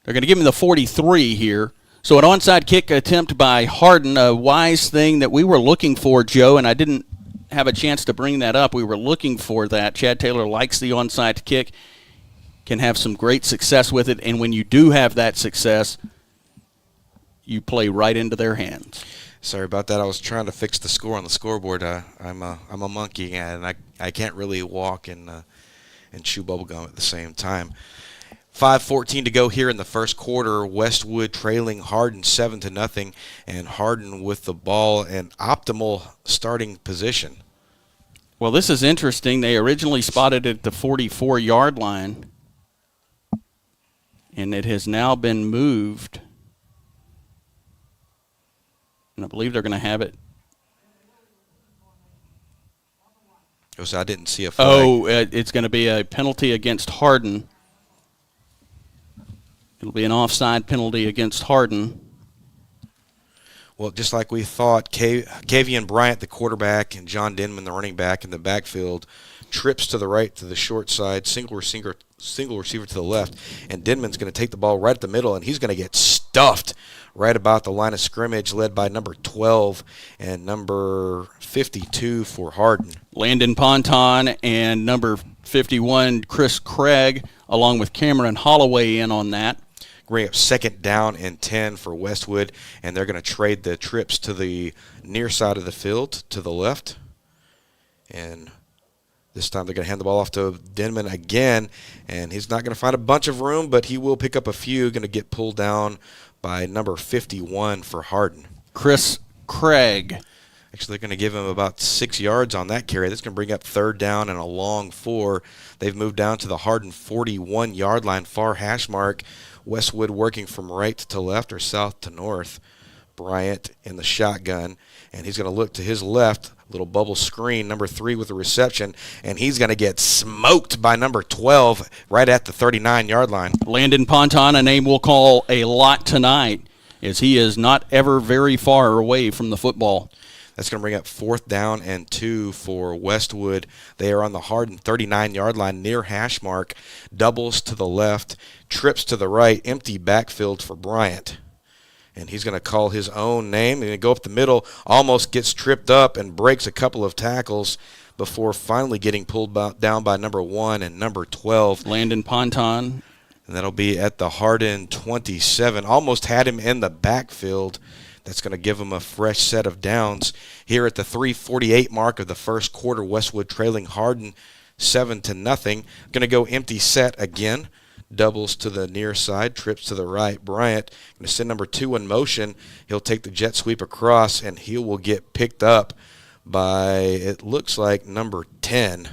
They're going to give him the 43 here. So an onside kick attempt by Hardin, a wise thing that we were looking for, Joe, and I didn't have a chance to bring that up. We were looking for that. Chad Taylor likes the onside kick, can have some great success with it, and when you do have that success, you play right into their hands. Sorry about that. I was trying to fix the score on the scoreboard. I'm a monkey, and I can't really walk and chew bubble gum at the same time. 5:14 to go here in the first quarter. Westwood trailing Hardin 7-0, and Hardin with the ball in optimal starting position. Well, this is interesting. They originally spotted it at the 44-yard line, and it has now been moved. And I believe they're going to have it. So I didn't see a flag. Oh, it's going to be a penalty against Hardin. It'll be an offside penalty against Hardin. Well, just like we thought, Kavian Bryant, the quarterback, and John Denman, the running back, in the backfield, trips to the right to the short side, single receiver to the left, and Denman's going to take the ball right at the middle, and he's going to get stuffed right about the line of scrimmage, led by number 12 and number 52 for Hardin. Landon Ponton and number 51, Chris Craig, along with Cameron Holloway in on that. Bring up second down and 10 for Westwood, and they're going to trade the trips to the near side of the field to the left. And this time they're going to hand the ball off to Denman again, and he's not going to find a bunch of room, but he will pick up a few. Going to get pulled down by number 51 for Hardin. Chris Craig. Actually, they're going to give him about 6 yards on that carry. That's going to bring up third down and a long 4. They've moved down to the Hardin 41-yard line, far hash mark. Westwood working from right to left or south to north. Bryant in the shotgun, and he's going to look to his left, little bubble screen, number 3 with the reception, and he's going to get smoked by number 12 right at the 39-yard line. Landon Ponton, a name we'll call a lot tonight, as he is not ever very far away from the football. That's going to bring up fourth down and 2 for Westwood. They are on the Hardin 39-yard line near hash mark. Doubles to the left, trips to the right, empty backfield for Bryant. And he's going to call his own name. He's going to go up the middle, almost gets tripped up and breaks a couple of tackles before finally getting pulled down by number 1 and number 12. Landon Ponton. And that'll be at the Hardin 27. Almost had him in the backfield. That's going to give them a fresh set of downs. Here at the 3:48 mark of the first quarter, Westwood trailing Hardin 7-0. Going to go empty set again. Doubles to the near side, trips to the right. Bryant going to send number 2 in motion. He'll take the jet sweep across, and he will get picked up by, it looks like, number 10.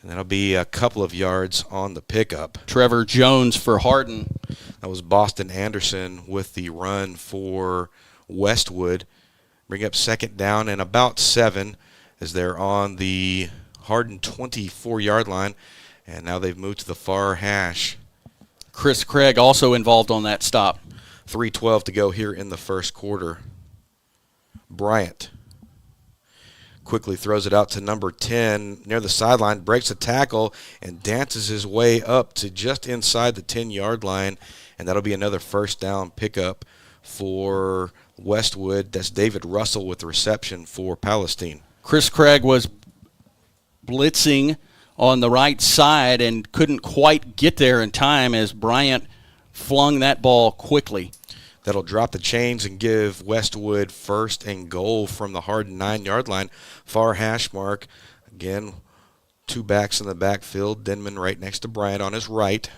And that'll be a couple of yards on the pickup. Trevor Jones for Hardin. That was Boston Anderson with the run for Westwood. Bring up second down and about 7 as they're on the Hardin 24-yard line. And now they've moved to the far hash. Chris Craig also involved on that stop. 3:12 to go here in the first quarter. Bryant quickly throws it out to number 10 near the sideline, breaks a tackle, and dances his way up to just inside the 10-yard line. And that'll be another first down pickup for Westwood. That's David Russell with the reception for Palestine. Chris Craig was blitzing on the right side and couldn't quite get there in time as Bryant flung that ball quickly. That'll drop the chains and give Westwood first and goal from the Hardin 9-yard line. Far hash mark. Again, 2 backs in the backfield. Denman right next to Bryant on his right.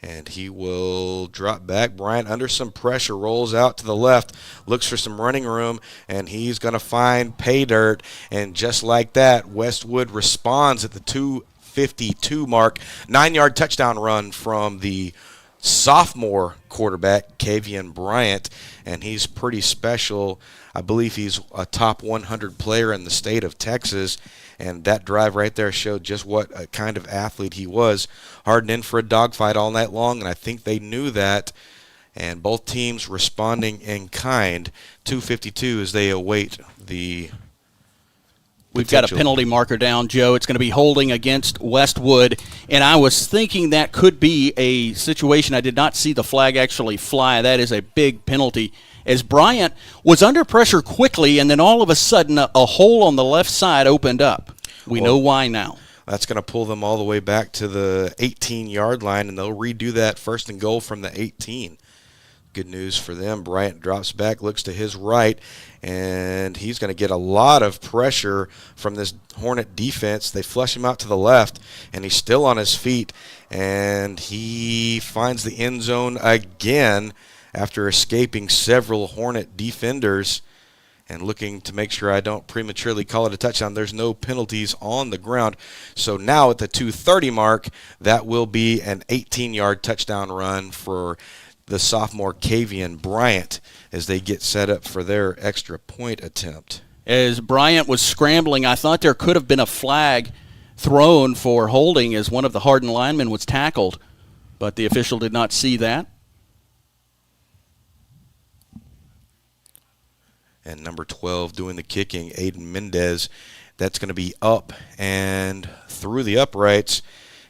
And he will drop back. Bryant under some pressure, rolls out to the left, looks for some running room, and he's going to find pay dirt. And just like that, Westwood responds at the 2:52 mark. 9-yard touchdown run from the sophomore quarterback, Kavian Bryant, and he's pretty special. I believe he's a top 100 player in the state of Texas, and that drive right there showed just what a kind of athlete he was. Hardin in for a dogfight all night long, and I think they knew that, and both teams responding in kind. 2:52 as they await the We've got a penalty marker down, Joe. It's going to be holding against Westwood. And I was thinking that could be a situation. I did not see the flag actually fly. That is a big penalty. As Bryant was under pressure quickly, and then all of a sudden a hole on the left side opened up. We know why now. That's going to pull them all the way back to the 18-yard line, and they'll redo that 1st and goal from the 18. Good news for them. Bryant drops back, looks to his right, and he's going to get a lot of pressure from this Hornet defense. They flush him out to the left, and he's still on his feet, and he finds the end zone again after escaping several Hornet defenders. And looking to make sure I don't prematurely call it a touchdown, there's no penalties on the ground. So now at the 2:30 mark, that will be an 18-yard touchdown run for the sophomore Kavian Bryant as they get set up for their extra point attempt. As Bryant was scrambling, I thought there could have been a flag thrown for holding as one of the Hardin linemen was tackled, but the official did not see that. And number 12 doing the kicking, Aiden Mendez. That's going to be up and through the uprights.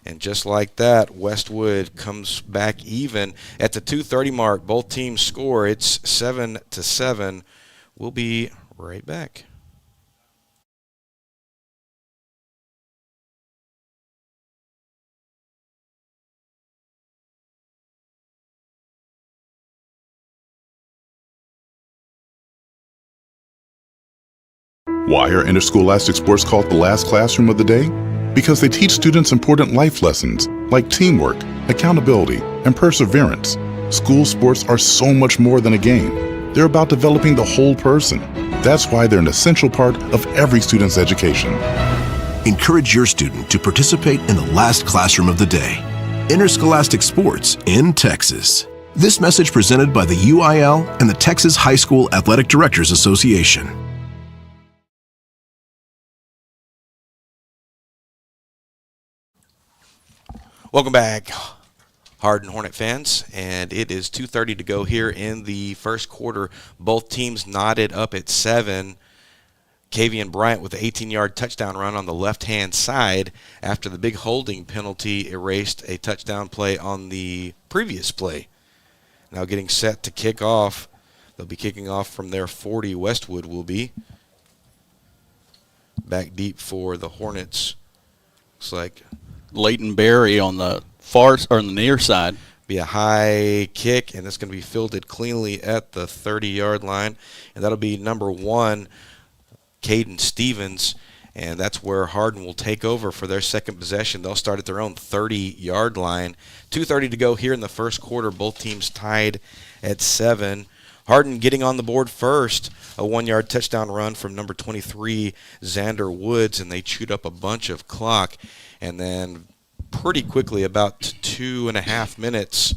And just like that, Westwood comes back even. At the 2:30 mark, both teams score. It's 7-7. We'll be right back. Why are interscholastic sports called the last classroom of the day? Because they teach students important life lessons like teamwork, accountability, and perseverance. School sports are so much more than a game. They're about developing the whole person. That's why they're an essential part of every student's education. Encourage your student to participate in the last classroom of the day. Interscholastic sports in Texas. This message presented by the UIL and the Texas High School Athletic Directors Association. Welcome back, Hardin Hornet fans, and it is 2:30 to go here in the first quarter. Both teams knotted up at 7. Kavian Bryant with an 18-yard touchdown run on the left-hand side after the big holding penalty erased a touchdown play on the previous play. Now getting set to kick off. They'll be kicking off from their 40. Westwood will be back deep for the Hornets. Looks like Leighton Berry on the far or on the near side. Be a high kick, and it's going to be fielded cleanly at the 30-yard line, and that'll be number 1, Caden Stevens, and that's where Hardin will take over for their second possession. They'll start at their own 30-yard line. 2:30 to go here in the first quarter. Both teams tied at 7. Hardin getting on the board first, a 1-yard touchdown run from number 23, Xander Woods, and they chewed up a bunch of clock. And then pretty quickly, about 2.5 minutes,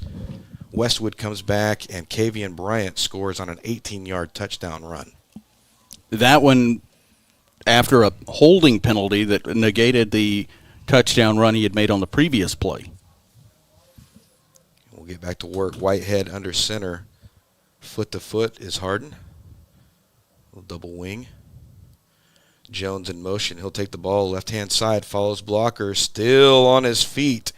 Westwood comes back, and Kavian Bryant scores on an 18-yard touchdown run. That one after a holding penalty that negated the touchdown run he had made on the previous play. We'll get back to work. Whitehead under center. Foot to foot is Hardin. A little double wing. Jones in motion. He'll take the ball left-hand side, follows blocker, still on his feet.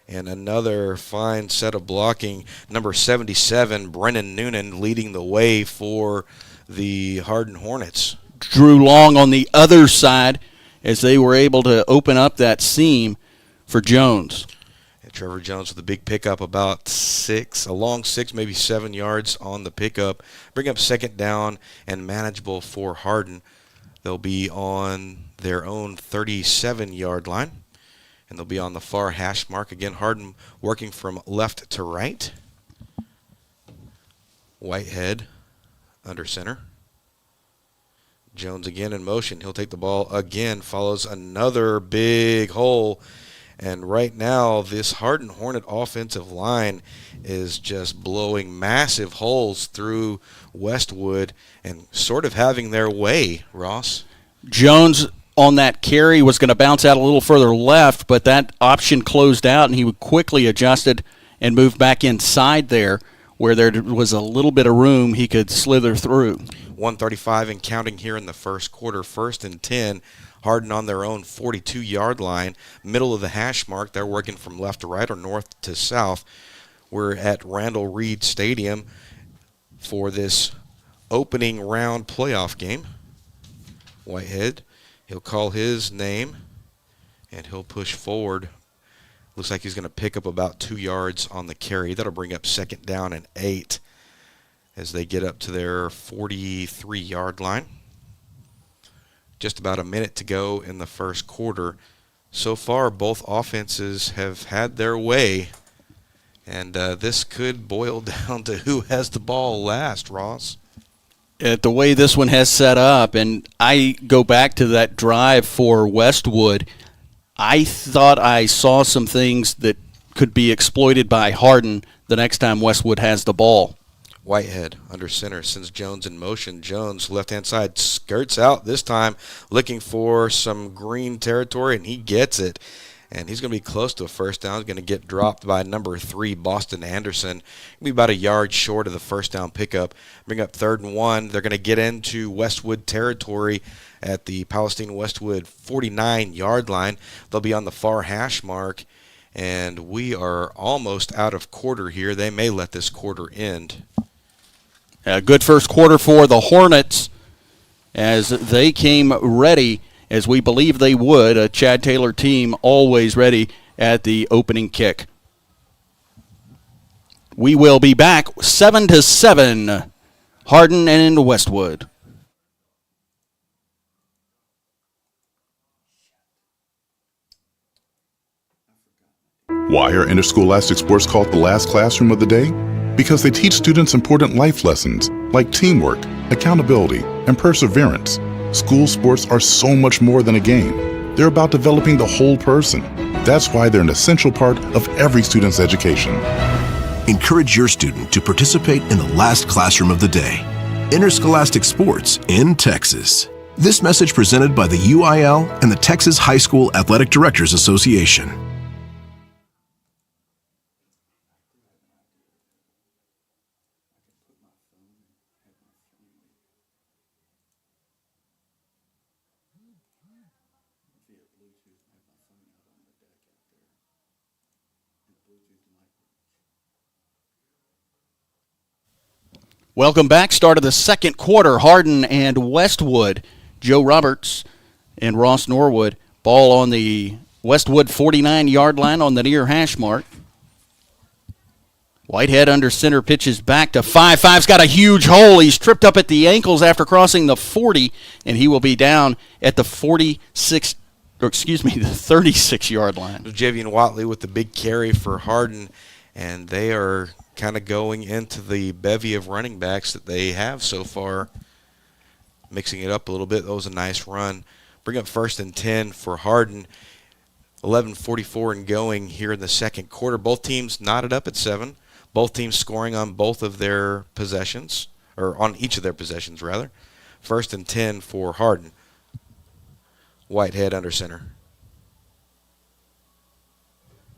And another fine set of blocking. Number 77, Brennan Noonan, leading the way for the Hardin Hornets. Drew Long on the other side as they were able to open up that seam for Jones. And Trevor Jones with a big pickup, about 6, a long 6, maybe 7 yards on the pickup. Bring up second down and manageable for Hardin. They'll be on their own 37-yard line, and they'll be on the far hash mark. Again, Hardin working from left to right. Whitehead under center. Jones again in motion. He'll take the ball again, follows another big hole. And right now, this Hardin Hornet offensive line is just blowing massive holes through Westwood and sort of having their way, Ross. Jones on that carry was going to bounce out a little further left, but that option closed out, and he quickly adjusted and moved back inside there where there was a little bit of room he could slither through. 1:35 and counting here in the first quarter. 1st and 10. Hardin on their own 42-yard line, middle of the hash mark. They're working from left to right or north to south. We're at Randall Reed Stadium for this opening round playoff game. Whitehead, he'll call his name, and he'll push forward. Looks like he's going to pick up about 2 yards on the carry. That'll bring up 2nd down and 8 as they get up to their 43-yard line. Just about a minute to go in the first quarter. So far, both offenses have had their way, and this could boil down to who has the ball last, Ross. The way this one has set up, and I go back to that drive for Westwood, I thought I saw some things that could be exploited by Hardin the next time Westwood has the ball. Whitehead under center sends Jones in motion. Jones, left-hand side, skirts out this time, looking for some green territory, and he gets it. And he's going to be close to a first down. He's going to get dropped by number 3, Boston Anderson. He'll be about a yard short of the first down pickup. Bring up 3rd and 1. They're going to get into Westwood territory at the Palestine Westwood 49-yard line. They'll be on the far hash mark, and we are almost out of quarter here. They may let this quarter end. A good first quarter for the Hornets as they came ready, as we believe they would. A Chad Taylor team always ready at the opening kick. We will be back 7-7, Hardin and Westwood. Why are interscholastic sports called the last classroom of the day? Because they teach students important life lessons like teamwork, accountability, and perseverance. School sports are so much more than a game. They're about developing the whole person. That's why they're an essential part of every student's education. Encourage your student to participate in the last classroom of the day. Interscholastic sports in Texas. This message presented by the UIL and the Texas High School Athletic Directors Association. Welcome back. Start of the second quarter. Hardin and Westwood. Joe Roberts and Ross Norwood. Ball on the Westwood 49-yard line on the near hash mark. Whitehead under center, pitches back to 5. 5's got a huge hole. He's tripped up at the ankles after crossing the 40, and he will be down at the 36-yard line. Javian Watley with the big carry for Hardin, and they are kind of going into the bevy of running backs that they have so far, mixing it up a little bit. That was a nice run. Bring up 1st and 10 for Hardin. 11:44 and going here in the second quarter. Both teams knotted up at 7. Both teams scoring on both of their possessions, or on each of their possessions, rather. 1st and 10 for Hardin. Whitehead under center.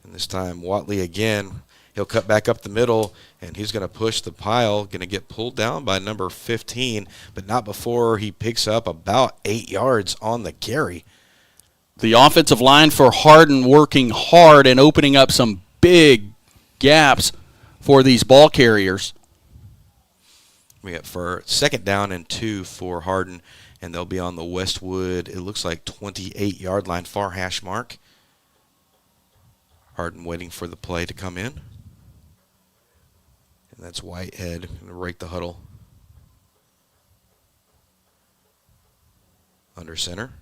And this time, Watley again. He'll cut back up the middle, and he's going to push the pile, going to get pulled down by number 15, but not before he picks up about 8 yards on the carry. The offensive line for Hardin working hard and opening up some big gaps for these ball carriers. We got for 2nd down and 2 for Hardin, and they'll be on the Westwood, it looks like 28-yard line, far hash mark. Hardin waiting for the play to come in. And that's Whitehead going to rake the huddle. Under center.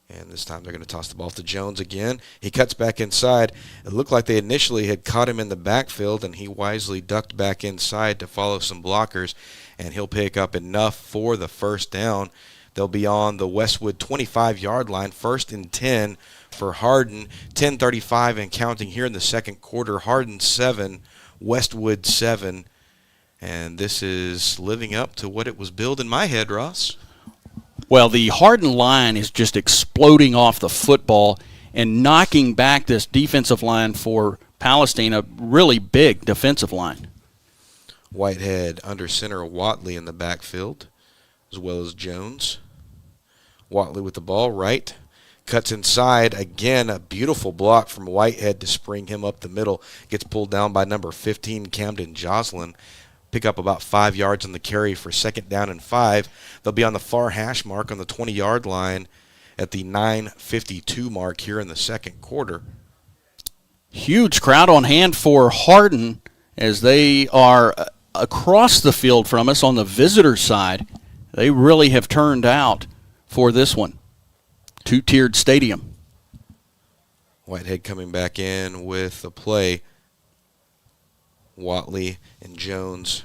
And this time they're going to toss the ball to Jones again. He cuts back inside. It looked like they initially had caught him in the backfield, and he wisely ducked back inside to follow some blockers, and he'll pick up enough for the first down. They'll be on the Westwood 25-yard line, 1st and 10 for Hardin. 10:35 and counting here in the second quarter. Hardin 7, Westwood 7. And this is living up to what it was billed in my head, Ross. Well, the Hardin line is just exploding off the football and knocking back this defensive line for Palestine, a really big defensive line. Whitehead under center, Watley in the backfield, as well as Jones. Watley with the ball, right. Cuts inside. Again, a beautiful block from Whitehead to spring him up the middle. Gets pulled down by number 15, Camden Joslin. Pick up about 5 yards on the carry for 2nd down and 5. They'll be on the far hash mark on the 20-yard line at the 9:52 mark here in the second quarter. Huge crowd on hand for Hardin as they are across the field from us on the visitor side. They really have turned out for this one. 2-tiered stadium. Whitehead coming back in with the play. Watley and Jones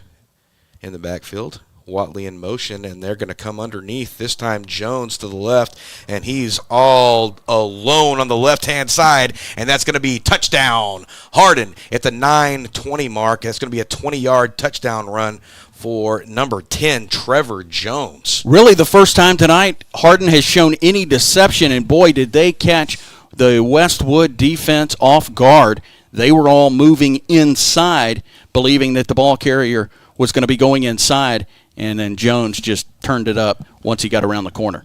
in the backfield. Watley in motion, and they're going to come underneath. This time Jones to the left, and he's all alone on the left-hand side, and that's going to be touchdown. Hardin at the 9:20 mark. That's going to be a 20-yard touchdown run for number 10, Trevor Jones. Really the first time tonight Hardin has shown any deception, and boy, did they catch the Westwood defense off guard. They were all moving inside, believing that the ball carrier was going to be going inside, and then Jones just turned it up once he got around the corner.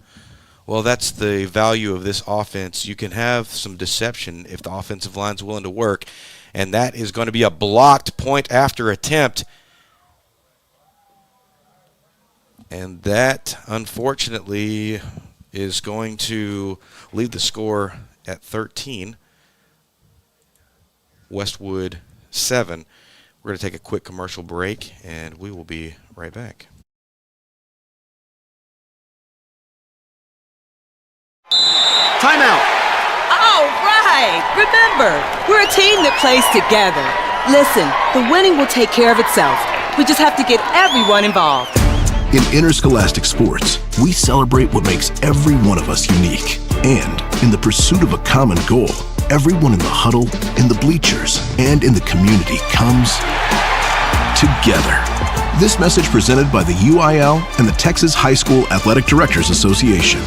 Well, that's the value of this offense. You can have some deception if the offensive line's willing to work, and that is going to be a blocked point after attempt. And that, unfortunately, is going to leave the score at 13. Westwood 7. We're going to take a quick commercial break, and we will be right back. Timeout. All right. Remember, we're a team that plays together. Listen, the winning will take care of itself. We just have to get everyone involved. In interscholastic sports, we celebrate what makes every one of us unique. And in the pursuit of a common goal, everyone in the huddle, in the bleachers, and in the community comes together. This message presented by the UIL and the Texas High School Athletic Directors Association.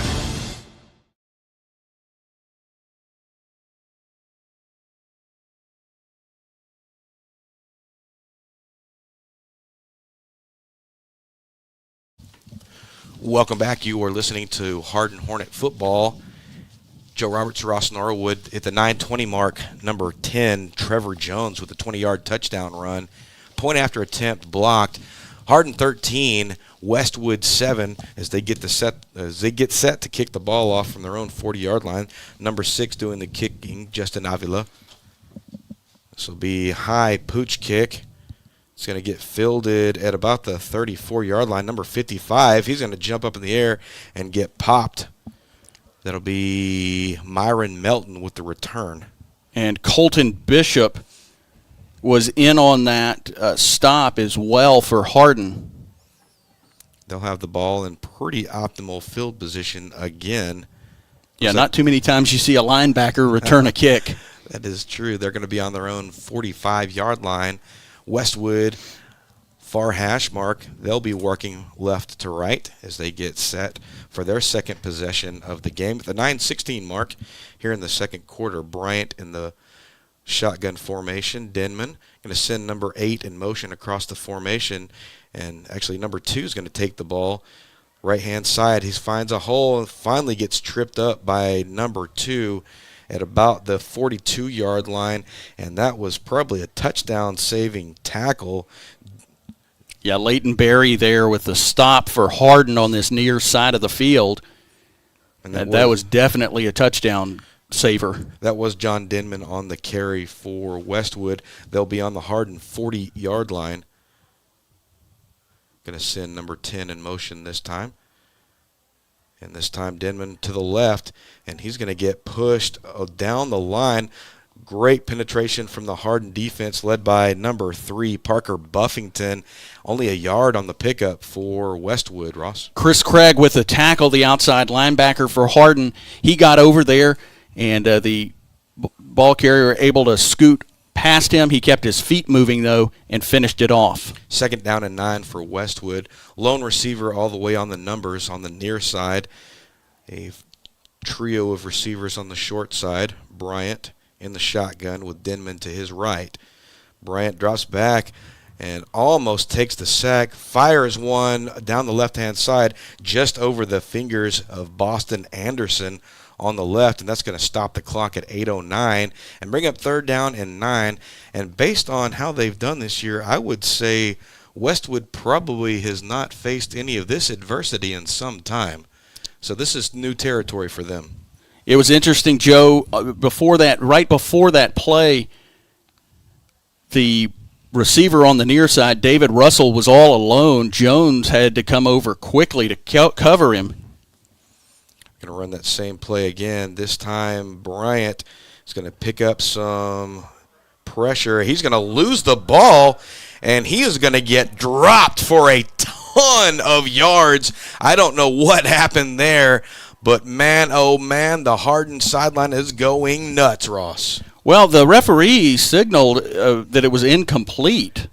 Welcome back. You are listening to Hardin Hornet football. Joe Roberts, Ross Norwood at the 9:20 mark. Number 10, Trevor Jones with a 20-yard touchdown run. Point after attempt blocked. Hardin 13, Westwood 7 as they get set to kick the ball off from their own 40-yard line. Number 6 doing the kicking, Justin Avila. This will be high pooch kick. It's going to get fielded at about the 34-yard line. Number 55, he's going to jump up in the air and get popped. That'll be Myron Melton with the return. And Colton Bishop was in on that stop as well for Hardin. They'll have the ball in pretty optimal field position again. Yeah, not too many times you see a linebacker return a kick. That is true. They're going to be on their own 45-yard line. Westwood, far hash mark. They'll be working left to right as they get set for their second possession of the game. At the 9:16 mark here in the second quarter, Bryant in the shotgun formation. Denman going to send number 8 in motion across the formation. And actually number 2 is going to take the ball right-hand side. He finds a hole and finally gets tripped up by number 2 at about the 42-yard line, and that was probably a touchdown-saving tackle. Yeah, Leighton Berry there with the stop for Hardin on this near side of the field. And that was definitely a touchdown saver. That was John Denman on the carry for Westwood. They'll be on the Hardin 40-yard line. Going to send number 10 in motion this time. And this time Denman to the left, and he's going to get pushed down the line. Great penetration from the Hardin defense led by number 3, Parker Buffington. Only a yard on the pickup for Westwood, Ross. Chris Craig with the tackle, the outside linebacker for Hardin. He got over there, and the ball carrier able to scoot past him. He kept his feet moving, though, and finished it off. 2nd down and 9 for Westwood. Lone receiver all the way on the numbers on the near side. A trio of receivers on the short side. Bryant in the shotgun with Denman to his right. Bryant drops back, and almost takes the sack, fires one down the left-hand side just over the fingers of Boston Anderson on the left, and that's going to stop the clock at 8:09 and bring up 3rd down and 9. And based on how they've done this year, I would say Westwood probably has not faced any of this adversity in some time. So this is new territory for them. It was interesting, Joe, right before that play, the receiver on the near side, David Russell, was all alone. Jones had to come over quickly to cover him. Going to run that same play again. This time Bryant is going to pick up some pressure. He's going to lose the ball, and he is going to get dropped for a ton of yards. I don't know what happened there, but man, oh man, the Hardin sideline is going nuts, Ross. Well, the referee signaled that it was incomplete,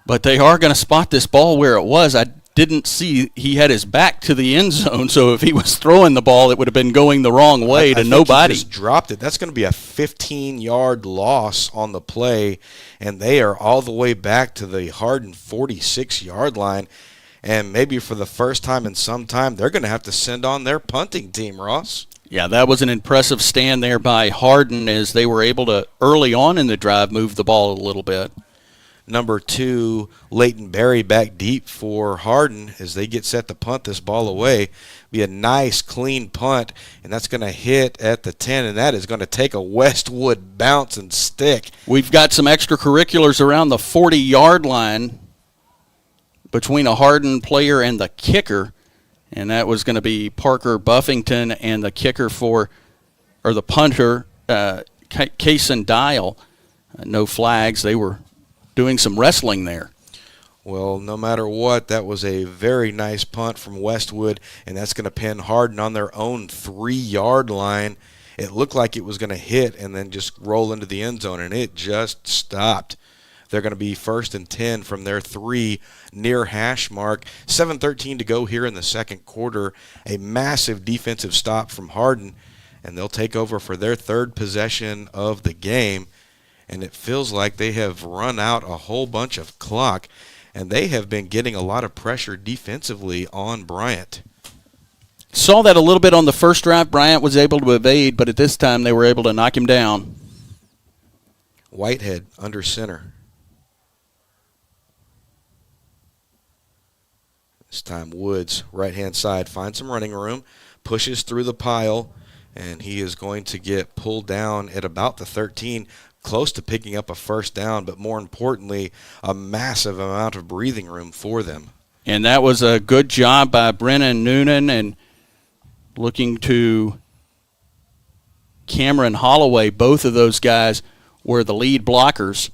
but they are going to spot this ball where it was. I didn't see he had his back to the end zone, so if he was throwing the ball, it would have been going the wrong way to nobody. He just dropped it. That's going to be a 15-yard loss on the play, and they are all the way back to the Hardin 46-yard line. And maybe for the first time in some time, they're going to have to send on their punting team, Ross. Yeah, that was an impressive stand there by Hardin as they were able to, early on in the drive, move the ball a little bit. Number 2, Leighton Berry back deep for Hardin as they get set to punt this ball away. Be a nice, clean punt, and that's going to hit at the 10, and that is going to take a Westwood bounce and stick. We've got some extracurriculars around the 40-yard line between a Hardin player and the kicker, and that was going to be Parker Buffington and the kicker the punter, Kason Dial. No flags. They were doing some wrestling there. Well, no matter what, that was a very nice punt from Westwood, and that's going to pin Hardin on their own 3-yard line. It looked like it was going to hit and then just roll into the end zone, and it just stopped. They're going to be 1st and 10 from their 3 near hash mark. 7:13 to go here in the second quarter. A massive defensive stop from Hardin, and they'll take over for their 3rd possession of the game. And it feels like they have run out a whole bunch of clock, and they have been getting a lot of pressure defensively on Bryant. Saw that a little bit on the first drive. Bryant was able to evade, but at this time they were able to knock him down. Whitehead under center. This time Woods, right-hand side, finds some running room, pushes through the pile, and he is going to get pulled down at about the 13, close to picking up a 1st down, but more importantly, a massive amount of breathing room for them. And that was a good job by Brennan Noonan, and looking to Cameron Holloway. Both of those guys were the lead blockers.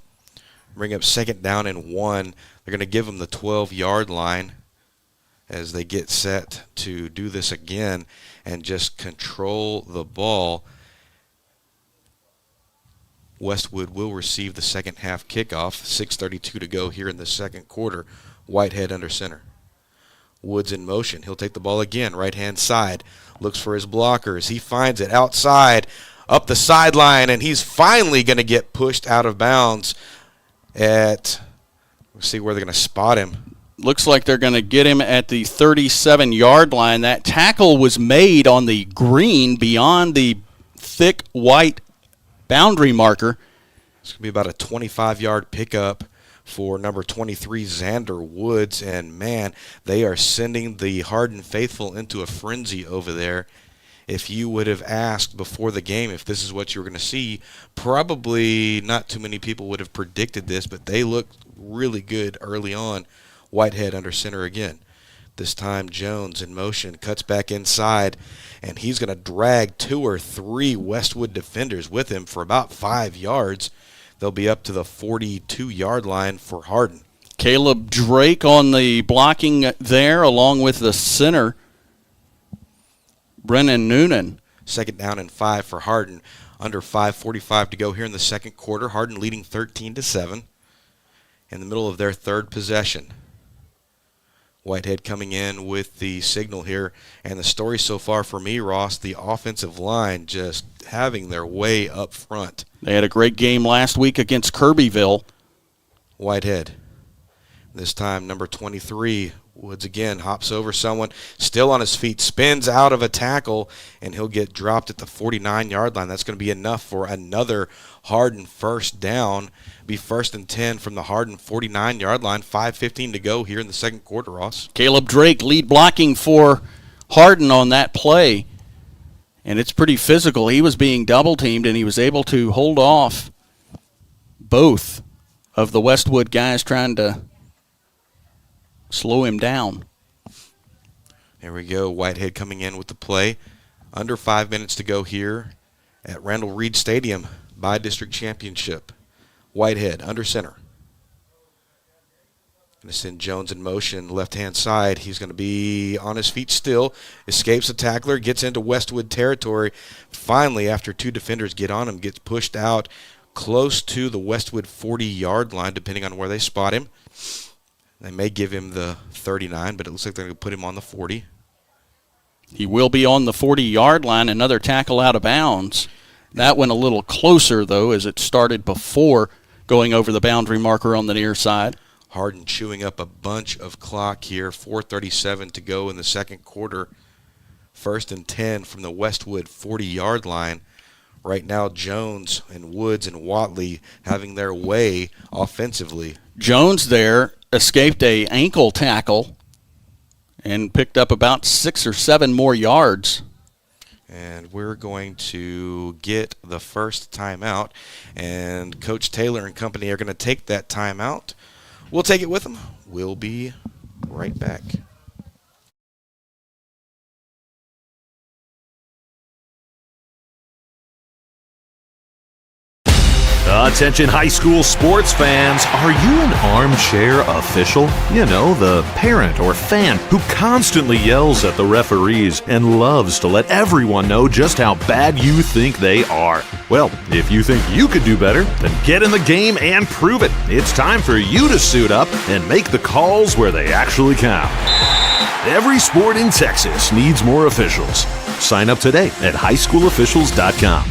Bring up 2nd down and 1. They're going to give them the 12-yard line as they get set to do this again and just control the ball. Westwood will receive the second half kickoff. 6:32 to go here in the second quarter. Whitehead under center. Woods in motion. He'll take the ball again, right-hand side. Looks for his blockers. He finds it outside, up the sideline, and he's finally going to get pushed out of bounds let's see where they're going to spot him. Looks like they're going to get him at the 37-yard line. That tackle was made on the green beyond the thick white boundary marker. It's going to be about a 25-yard pickup for number 23, Xander Woods. And, man, they are sending the Hardin faithful into a frenzy over there. If you would have asked before the game if this is what you were going to see, probably not too many people would have predicted this, but they looked really good early on. Whitehead under center again. This time Jones in motion, cuts back inside, and he's going to drag 2 or 3 Westwood defenders with him for about 5 yards. They'll be up to the 42-yard line for Hardin. Caleb Drake on the blocking there, along with the center, Brennan Noonan. 2nd down and 5 for Hardin. Under 5:45 to go here in the second quarter. Hardin leading 13-7 in the middle of their 3rd possession. Whitehead coming in with the signal here. And the story so far for me, Ross, the offensive line just having their way up front. They had a great game last week against Kirbyville. Whitehead This time, number 23, Woods again hops over someone, still on his feet, spins out of a tackle, and he'll get dropped at the 49-yard line. That's going to be enough for another Hardin first down. Be 1st and 10 from the Hardin 49-yard line. 5:15 to go here in the second quarter, Ross. Caleb Drake lead blocking for Hardin on that play, and it's pretty physical. He was being double-teamed, and he was able to hold off both of the Westwood guys trying to slow him down. There we go. Whitehead coming in with the play. Under 5 minutes to go here at Randall Reed Stadium by district championship. Whitehead under center. Going to send Jones in motion, left-hand side. He's going to be on his feet still. Escapes a tackler, gets into Westwood territory. Finally, after 2 defenders get on him, gets pushed out close to the Westwood 40-yard line, depending on where they spot him. They may give him the 39, but it looks like they're going to put him on the 40. He will be on the 40-yard line. Another tackle out of bounds. That went a little closer, though, as it started before going over the boundary marker on the near side. Hardin chewing up a bunch of clock here. 4:37 to go in the second quarter. 1st and 10 from the Westwood 40-yard line. Right now, Jones and Woods and Watley having their way offensively. Jones there escaped a ankle tackle and picked up about 6 or 7 more yards. And we're going to get the first timeout. And Coach Taylor and company are going to take that timeout. We'll take it with them. We'll be right back. Attention high school sports fans, are you an armchair official? You know, the parent or fan who constantly yells at the referees and loves to let everyone know just how bad you think they are. Well, if you think you could do better, then get in the game and prove it. It's time for you to suit up and make the calls where they actually count. Every sport in Texas needs more officials. Sign up today at highschoolofficials.com.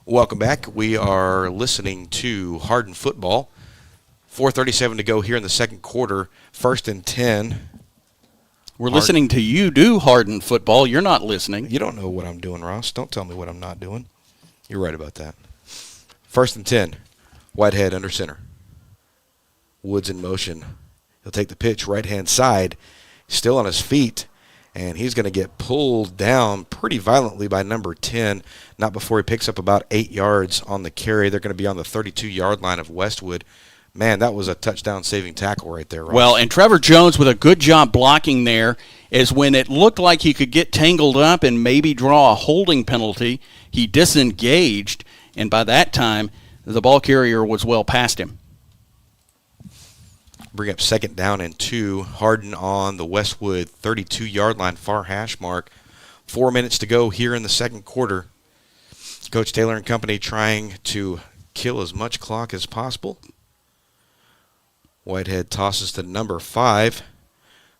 Welcome back. We are listening to Hardin football. 4:37 to go here in the second quarter. 1st and 10. We're listening to you do Hardin football. You're not listening. You don't know what I'm doing, Ross. Don't tell me what I'm not doing. You're right about that. 1st and 10. Whitehead under center. Woods in motion. He'll take the pitch right-hand side. Still on his feet. And he's going to get pulled down pretty violently by number 10, not before he picks up about 8 yards on the carry. They're going to be on the 32-yard line of Westwood. Man, that was a touchdown-saving tackle right there, Ross. Well, and Trevor Jones with a good job blocking there is when it looked like he could get tangled up and maybe draw a holding penalty, he disengaged, and by that time, the ball carrier was well past him. Bring up 2nd down and 2. Hardin on the Westwood 32-yard line, far hash mark. 4 minutes to go here in the second quarter. Coach Taylor and company trying to kill as much clock as possible. Whitehead tosses to number 5.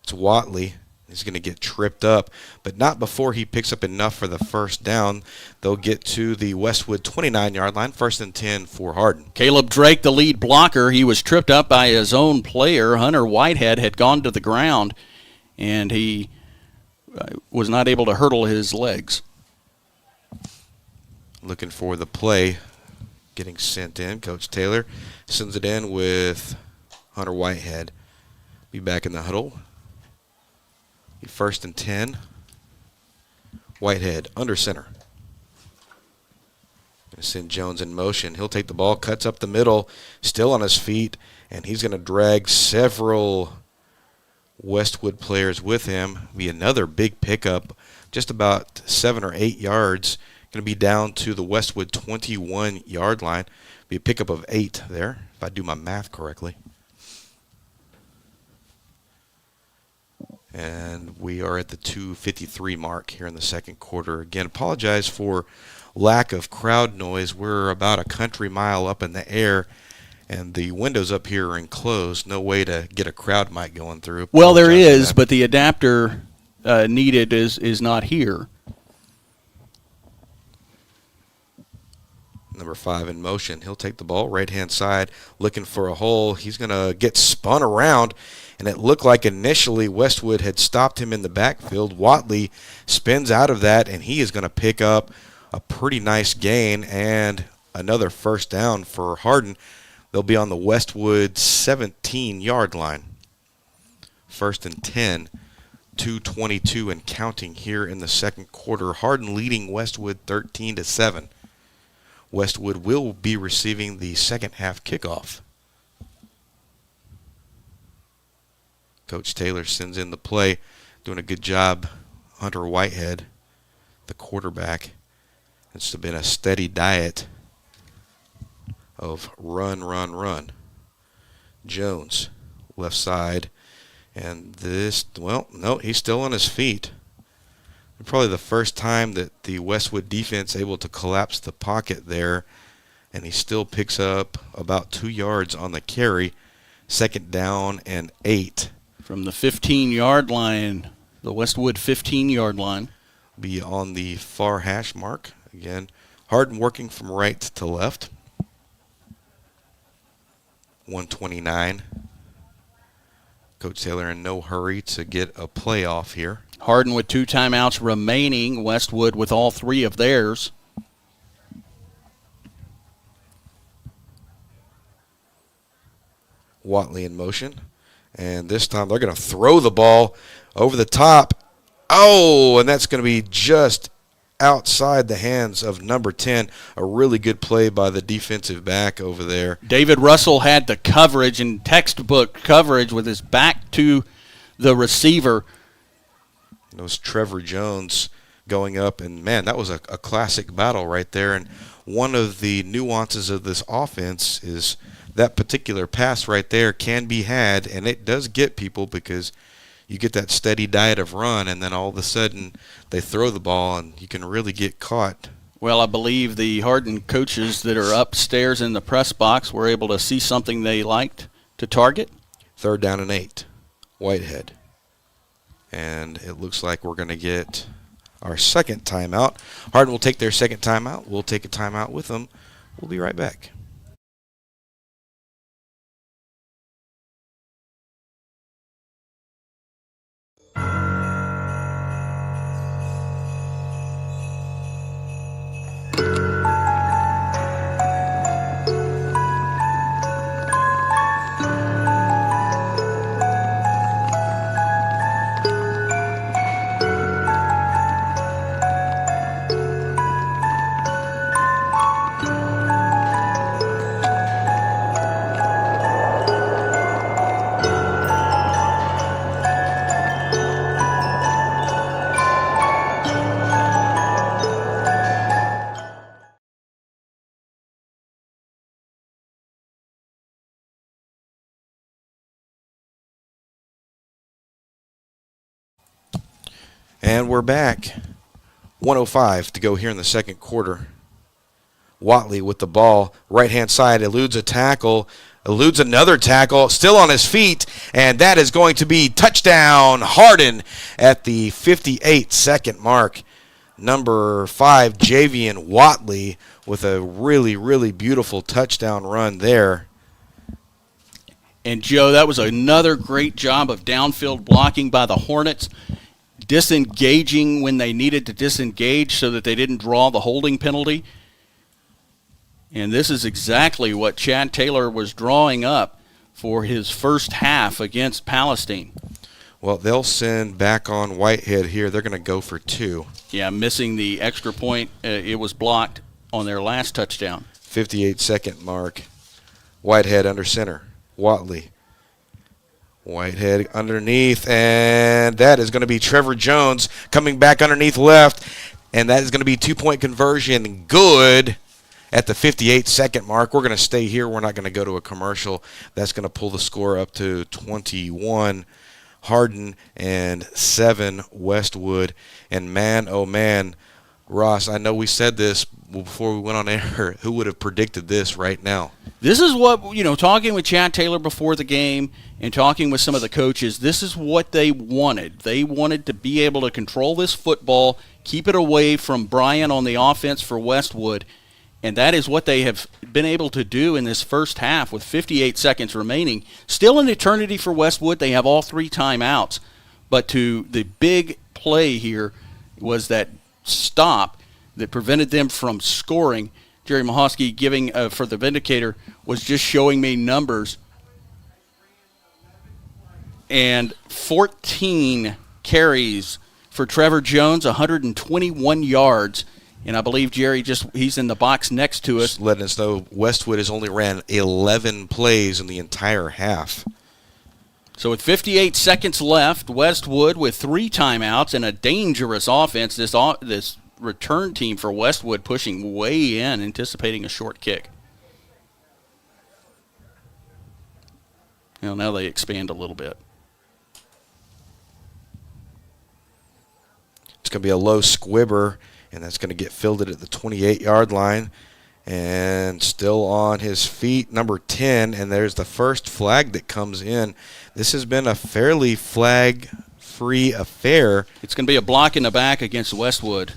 It's Watley. He's going to get tripped up, but not before he picks up enough for the first down. They'll get to the Westwood 29-yard line, 1st and 10 for Hardin. Caleb Drake, the lead blocker, he was tripped up by his own player. Hunter Whitehead had gone to the ground, and he was not able to hurdle his legs. Looking for the play getting sent in. Coach Taylor sends it in with Hunter Whitehead. Be back in the huddle. 1st and 10. Whitehead under center. Going to send Jones in motion. He'll take the ball, cuts up the middle, still on his feet, and he's going to drag several Westwood players with him. Be another big pickup, just about 7 or 8 yards. Going to be down to the Westwood 21-yard line. Be a pickup of 8 there, if I do my math correctly. And we are at the 2:53 mark here in the second quarter. Again, apologize for lack of crowd noise. We're about a country mile up in the air, and the windows up here are enclosed. No way to get a crowd mic going through. Well, there Apologize for is, that. but the adapter needed is not here. Number 5 in motion. He'll take the ball right-hand side, looking for a hole. He's going to get spun around, and it looked like initially Westwood had stopped him in the backfield. Watley spins out of that, and he is going to pick up a pretty nice gain and another first down for Hardin. They'll be on the Westwood 17-yard line. 1st and 10, 2:22 and counting here in the second quarter. Hardin leading Westwood 13-7. Westwood will be receiving the second half kickoff. Coach Taylor sends in the play, doing a good job. Hunter Whitehead, the quarterback. It's been a steady diet of run, run, run. Jones, left side. And this, well, no, he's still on his feet. Probably the first time that the Westwood defense able to collapse the pocket there, and he still picks up about 2 yards on the carry. 2nd down and 8. From the 15-yard line, the Westwood 15-yard line. Be on the far hash mark. Again, Hardin working from right to left. 129. Coach Taylor in no hurry to get a playoff here. Hardin with 2 timeouts remaining. Westwood with all 3 of theirs. Watley in motion. And this time they're going to throw the ball over the top. Oh, and that's going to be just outside the hands of number 10. A really good play by the defensive back over there. David Russell had the coverage and textbook coverage with his back to the receiver. It was Trevor Jones going up, and, man, that was a classic battle right there. And one of the nuances of this offense is that particular pass right there can be had, and it does get people because you get that steady diet of run, and then all of a sudden they throw the ball, and you can really get caught. Well, I believe the Hardin coaches that are upstairs in the press box were able to see something they liked to target. 3rd down and 8, Whitehead. And it looks like we're going to get our second timeout. Hardin will take their second timeout. We'll take a timeout with them. We'll be right back. And we're back. 1:05 to go here in the second quarter. Watley with the ball, right-hand side, eludes a tackle, eludes another tackle, still on his feet, and that is going to be touchdown Hardin at the 58-second mark. Number 5, Javian Watley, with a really, really beautiful touchdown run there. And, Joe, that was another great job of downfield blocking by the Hornets, disengaging when they needed to disengage so that they didn't draw the holding penalty. And this is exactly what Chad Taylor was drawing up for his first half against Palestine. Well, they'll send back on Whitehead here. They're going to go for 2. Yeah, missing the extra point. It was blocked on their last touchdown. 58-second mark. Whitehead under center. Watley. Whitehead underneath, and that is going to be Trevor Jones coming back underneath left, and that is going to be 2-point conversion. Good at the 58-second mark. We're going to stay here. We're not going to go to a commercial. That's going to pull the score up to 21. Hardin and 7 Westwood. And man, oh man, Ross, I know we said this before we went on air. Who would have predicted this right now? This is what, talking with Chad Taylor before the game and talking with some of the coaches, this is what they wanted. They wanted to be able to control this football, keep it away from Bryant on the offense for Westwood, and that is what they have been able to do in this first half with 58 seconds remaining. Still an eternity for Westwood. They have all 3 timeouts, but the big play here was that stop that prevented them from scoring. Jerry Mahosky giving for the Vindicator was just showing me numbers. And 14 carries for Trevor Jones, 121 yards. And I believe Jerry he's in the box next to us. Just letting us know Westwood has only ran 11 plays in the entire half. So with 58 seconds left, Westwood with 3 timeouts and a dangerous offense. This return team for Westwood pushing way in, anticipating a short kick. Now they expand a little bit. It's going to be a low squibber, and that's going to get fielded at the 28-yard line. And still on his feet, number 10, and there's the first flag that comes in. This has been a fairly flag-free affair. It's going to be a block in the back against Westwood.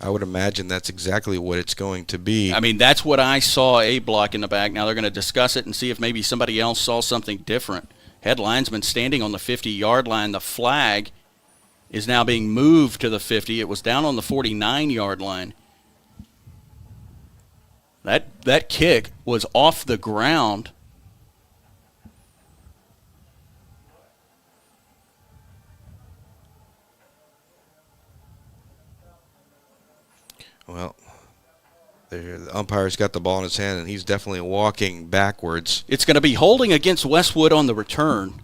I would imagine that's exactly what it's going to be. I mean, that's what I saw, a block in the back. Now they're going to discuss it and see if maybe somebody else saw something different. Head linesman standing on the 50-yard line. The flag is now being moved to the 50. It was down on the 49-yard line. That kick was off the ground. Well, the umpire's got the ball in his hand, and he's definitely walking backwards. It's going to be holding against Westwood on the return.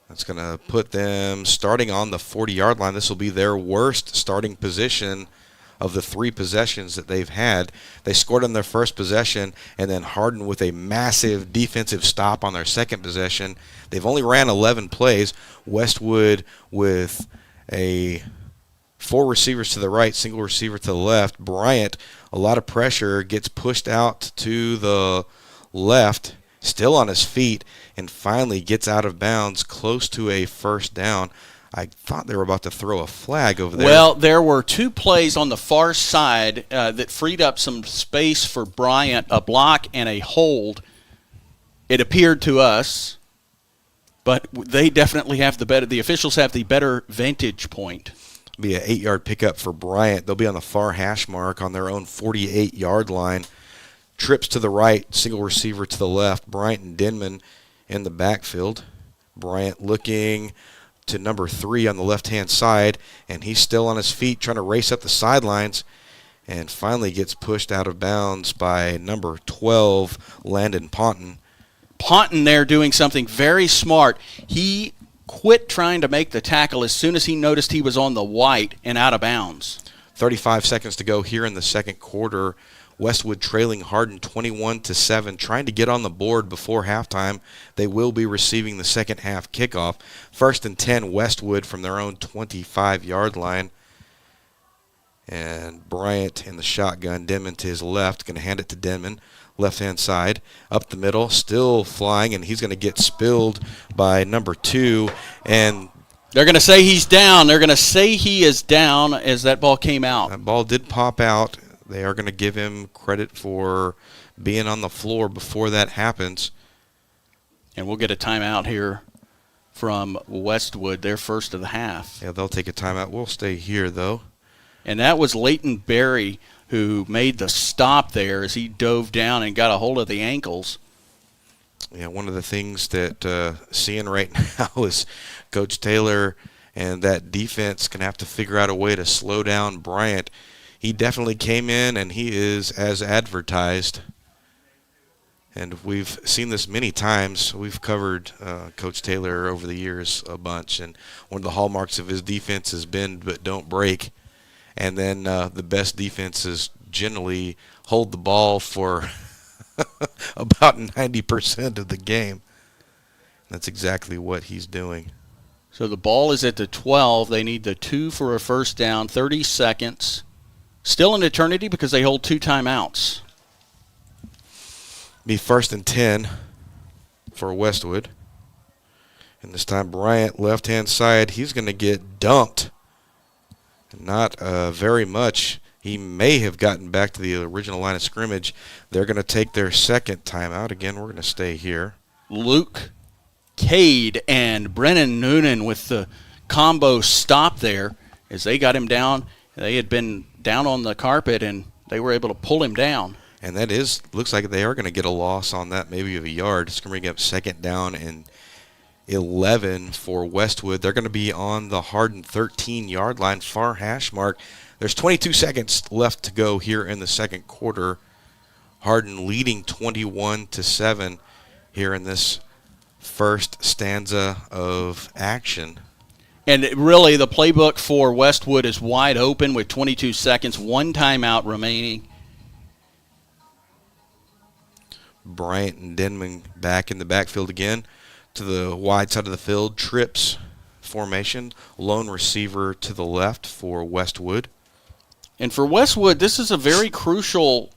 That's going to put them starting on the 40-yard line. This will be their worst starting position of the 3 possessions that they've had. They scored on their first possession, and then Hardin with a massive defensive stop on their second possession. They've only ran 11 plays. Westwood with 4 receivers to the right, single receiver to the left. Bryant, a lot of pressure, gets pushed out to the left, still on his feet, and finally gets out of bounds close to a first down. I thought they were about to throw a flag over there. Well, there were 2 plays on the far side that freed up some space for Bryant, a block and a hold. It appeared to us, but they definitely have the officials have the better vantage point. Be an 8-yard pickup for Bryant. They'll be on the far hash mark on their own 48-yard line. Trips to the right, single receiver to the left. Bryant and Denman in the backfield. Bryant looking to number 3 on the left-hand side, and he's still on his feet trying to race up the sidelines, and finally gets pushed out of bounds by number 12, Landon Ponton. Ponton there doing something very smart. He quit trying to make the tackle as soon as he noticed he was on the white and out of bounds. 35 seconds to go here in the second quarter. Westwood trailing Hardin 21-7, trying to get on the board before halftime. They will be receiving the second half kickoff. 1st and 10, Westwood from their own 25-yard line. And Bryant in the shotgun, Denman to his left, going to hand it to Denman. Left-hand side, up the middle, still flying, and he's going to get spilled by number 2. And they're going to say he's down. They're going to say he is down as that ball came out. That ball did pop out. They are going to give him credit for being on the floor before that happens. And we'll get a timeout here from Westwood, their first of the half. Yeah, they'll take a timeout. We'll stay here, though. And that was Leighton Berry who made the stop there as he dove down and got a hold of the ankles. Yeah, one of the things that seeing right now is Coach Taylor and that defense can have to figure out a way to slow down Bryant. He definitely came in, and he is as advertised. And we've seen this many times. We've covered Coach Taylor over the years a bunch, and one of the hallmarks of his defense is bend but don't break. And then the best defenses generally hold the ball for about 90% of the game. That's exactly what he's doing. So the ball is at the 12. They need the 2 for a first down, 30 seconds. Still an eternity because they hold 2 timeouts. Be 1st and 10 for Westwood. And this time Bryant, left-hand side, he's going to get dumped. Not very much. He may have gotten back to the original line of scrimmage. They're going to take their second timeout. Again, we're going to stay here. Luke Cade and Brennan Noonan with the combo stop there as they got him down. They had been down on the carpet, and they were able to pull him down. And that looks like they are going to get a loss on that, maybe of a yard. It's going to bring up 2nd down and 11 for Westwood. They're going to be on the Hardin 13-yard line, far hash mark. There's 22 seconds left to go here in the second quarter. Hardin leading 21-7 here in this first stanza of action. And really, the playbook for Westwood is wide open with 22 seconds, 1 timeout remaining. Bryant and Denman back in the backfield again to the wide side of the field. Trips formation, lone receiver to the left for Westwood. And for Westwood, this is a very crucial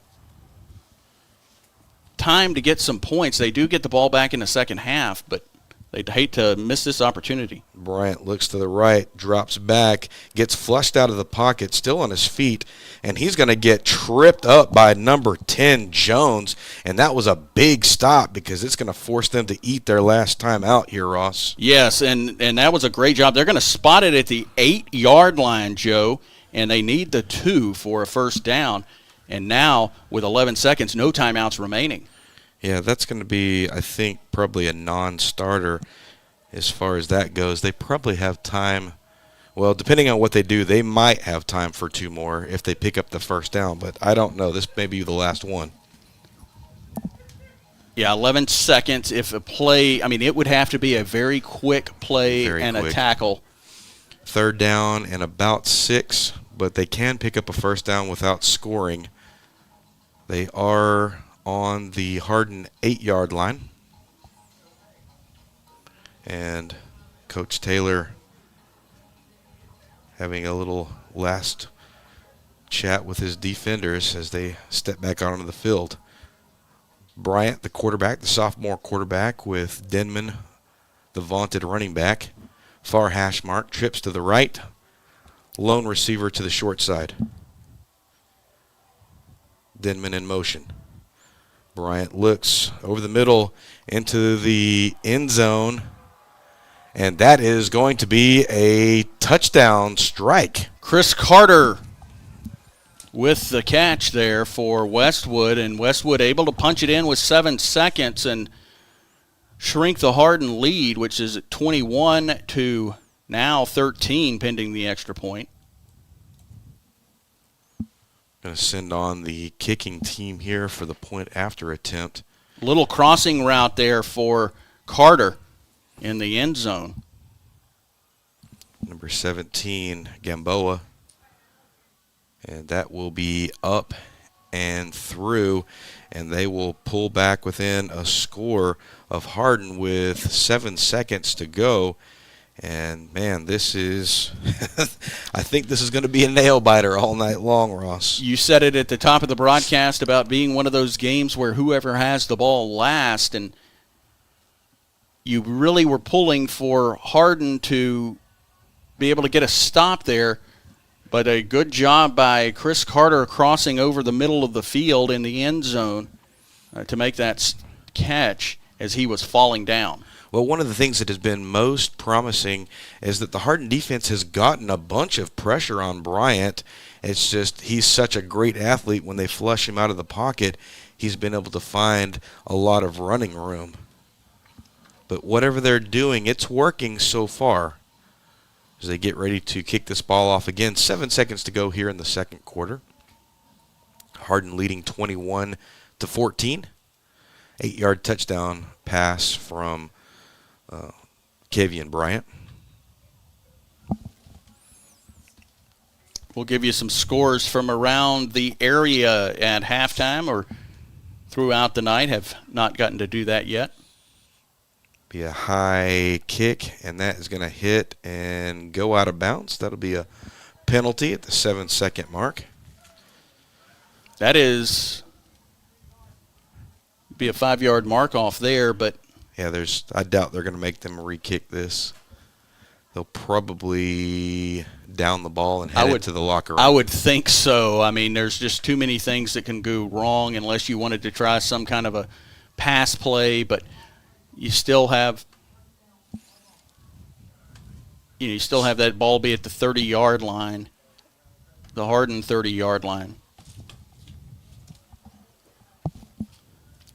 time to get some points. They do get the ball back in the second half, but they'd hate to miss this opportunity. Bryant looks to the right, drops back, gets flushed out of the pocket, still on his feet, and he's going to get tripped up by number 10, Jones. And that was a big stop because it's going to force them to eat their last time out here, Ross. Yes, and that was a great job. They're going to spot it at the 8-yard line, Joe, and they need the 2 for a first down. And now, with 11 seconds, no timeouts remaining. Yeah, that's going to be, I think, probably a non-starter as far as that goes. They probably have time. Well, depending on what they do, they might have time for 2 more if they pick up the first down. But I don't know. This may be the last one. Yeah, 11 seconds. If a play, it would have to be a very quick play and a tackle. 3rd down and about 6, but they can pick up a first down without scoring. They are on the Hardin 8-yard line. And Coach Taylor having a little last chat with his defenders as they step back out onto the field. Bryant, the quarterback, the sophomore quarterback, with Denman, the vaunted running back. Far hash mark, trips to the right. Lone receiver to the short side. Denman in motion. Bryant looks over the middle into the end zone, and that is going to be a touchdown strike. Chris Carter with the catch there for Westwood, and Westwood able to punch it in with 7 seconds and shrink the Hardin lead, which is at 21 to now 13 pending the extra point. Going to send on the kicking team here for the point after attempt. Little crossing route there for Carter in the end zone. Number 17, Gamboa. And that will be up and through, and they will pull back within a score of Hardin with 7 seconds to go. And, man, this is – I think this is going to be a nail-biter all night long, Ross. You said it at the top of the broadcast about being one of those games where whoever has the ball last, and you really were pulling for Hardin to be able to get a stop there, but a good job by Chris Carter crossing over the middle of the field in the end zone to make that catch as he was falling down. Well, one of the things that has been most promising is that the Hardin defense has gotten a bunch of pressure on Bryant. It's just he's such a great athlete. When they flush him out of the pocket, he's been able to find a lot of running room. But whatever they're doing, it's working so far as they get ready to kick this ball off again. 7 seconds to go here in the second quarter. Hardin leading 21-14. 8-yard touchdown pass from Kevian Bryant. We'll give you some scores from around the area at halftime or throughout the night. Have not gotten to do that yet. Be a high kick, and that is going to hit and go out of bounds. That'll be a penalty at the 7-second mark. That is be a 5-yard mark off there, but yeah, I doubt they're going to make them re-kick this. They'll probably down the ball and head it to the locker room. I would think so. I mean, there's just too many things that can go wrong unless you wanted to try some kind of a pass play, but you still have that ball be at the 30-yard line, the Hardin 30-yard line.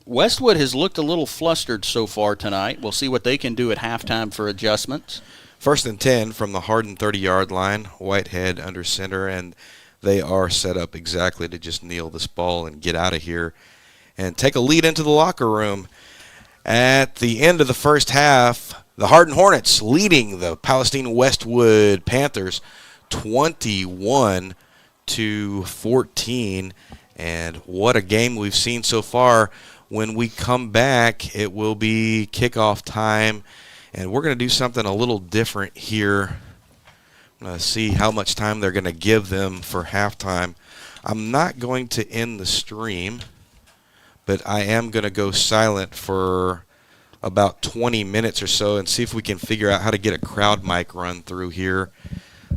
Westwood has looked a little flustered so far tonight. We'll see what they can do at halftime for adjustments. 1st and 10 from the Hardin 30-yard line. Whitehead under center, and they are set up exactly to just kneel this ball and get out of here and take a lead into the locker room. At the end of the first half, the Hardin Hornets leading the Palestine Westwood Panthers 21-14. And what a game we've seen so far. When we come back, it will be kickoff time, and we're going to do something a little different here. I'm going to see how much time they're going to give them for halftime. I'm not going to end the stream, but I am going to go silent for about 20 minutes or so and see if we can figure out how to get a crowd mic run through here.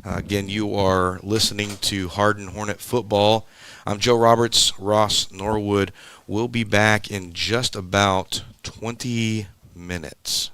Again, you are listening to Hardin Hornet Football. I'm Joe Roberts. Ross Norwood will be back in just about 20 minutes.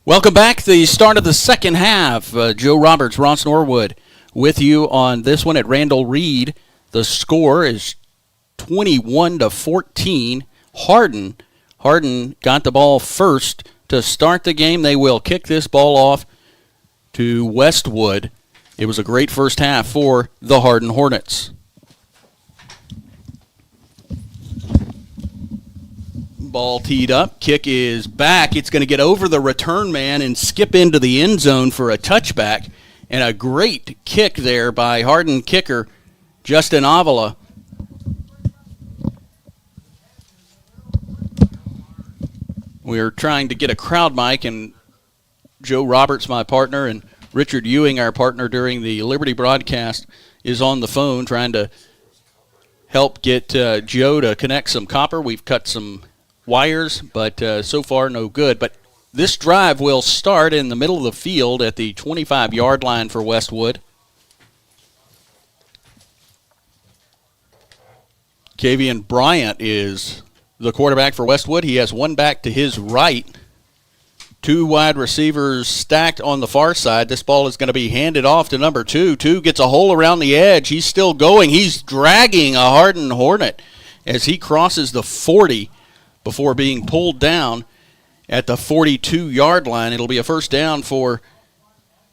Welcome back. The start of the second half. Joe Roberts, Ross Norwood with you on this one at Randall Reed. The score is 21-14. Hardin got the ball first to start the game. They will kick this ball off to Westwood. It was a great first half for the Hardin Hornets. Ball teed up. Kick is back. It's going to get over the return man and skip into the end zone for a touchback. And a great kick there by Hardin kicker Justin Avila. We're trying to get a crowd mic, and Joe Roberts, my partner, and Richard Ewing, our partner during the Liberty broadcast, is on the phone trying to help get Joe to connect some copper. We've cut some wires, but so far no good. But this drive will start in the middle of the field at the 25-yard line for Westwood. Kavian Bryant is the quarterback for Westwood. He has one back to his right. Two wide receivers stacked on the far side. This ball is going to be handed off to number 2. 2 gets a hole around the edge. He's still going. He's dragging a Hardin Hornet as he crosses the 40 before being pulled down at the 42-yard line. It'll be a first down for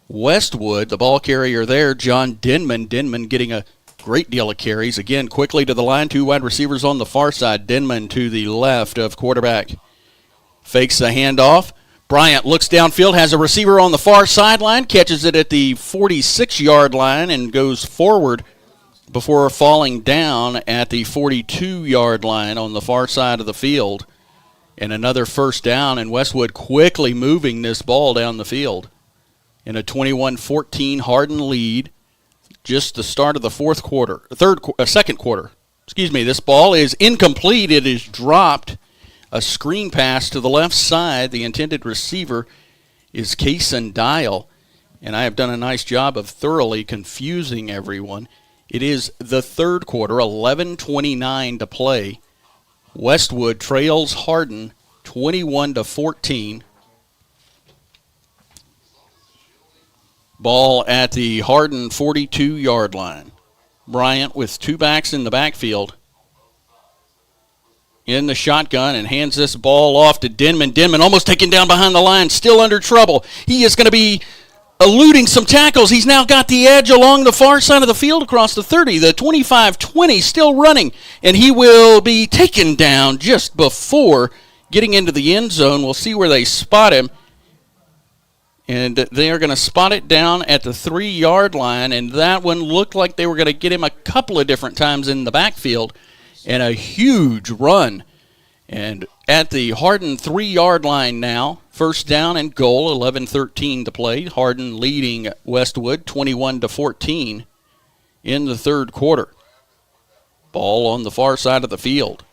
Westwood. The ball carrier there, John Denman. Denman getting a great deal of carries. Again, quickly to the line. Two wide receivers on the far side. Denman to the left of quarterback. Fakes the handoff. Bryant looks downfield, has a receiver on the far sideline, catches it at the 46-yard line and goes forward before falling down at the 42-yard line on the far side of the field. And another first down, and Westwood quickly moving this ball down the field. In a 21-14 Hardin lead, just the start of the second quarter. This ball is incomplete. It is dropped. A screen pass to the left side. The intended receiver is Kaysen Dial, and I have done a nice job of thoroughly confusing everyone. It is the third quarter, 11:29 to play. Westwood trails Hardin 21-14. Ball at the Hardin 42-yard line. Bryant with two backs in the backfield in the shotgun and hands this ball off to Denman. Denman almost taken down behind the line, still under trouble. He is going to be eluding some tackles. He's now got the edge along the far side of the field across the 30. The 25-20 still running, and he will be taken down just before getting into the end zone. We'll see where they spot him. And they are going to spot it down at the 3-yard line, and that one looked like they were going to get him a couple of different times in the backfield. And a huge run. And at the Hardin 3-yard line now, first down and goal, 11:13 to play. Hardin leading Westwood 21-14 in the third quarter. Ball on the far side of the field.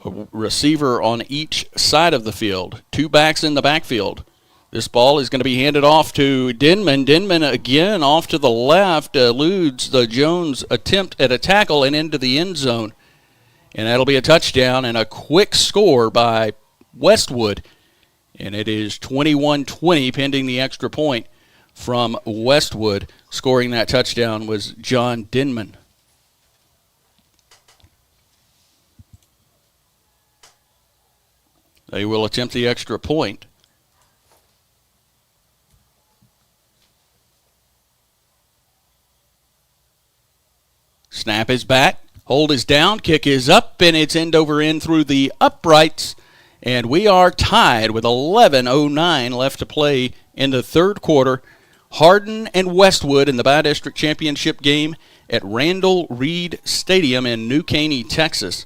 A receiver on each side of the field. Two backs in the backfield. This ball is going to be handed off to Denman. Denman again off to the left, eludes the Jones attempt at a tackle and into the end zone. And that'll be a touchdown and a quick score by Westwood. And it is 21-20 pending the extra point from Westwood. Scoring that touchdown was John Denman. They will attempt the extra point. Snap is back. Hold is down. Kick is up, and it's end over end through the uprights. And we are tied with 11:09 left to play in the third quarter. Hardin and Westwood in the Bi-District Championship game at Randall Reed Stadium in New Caney, Texas.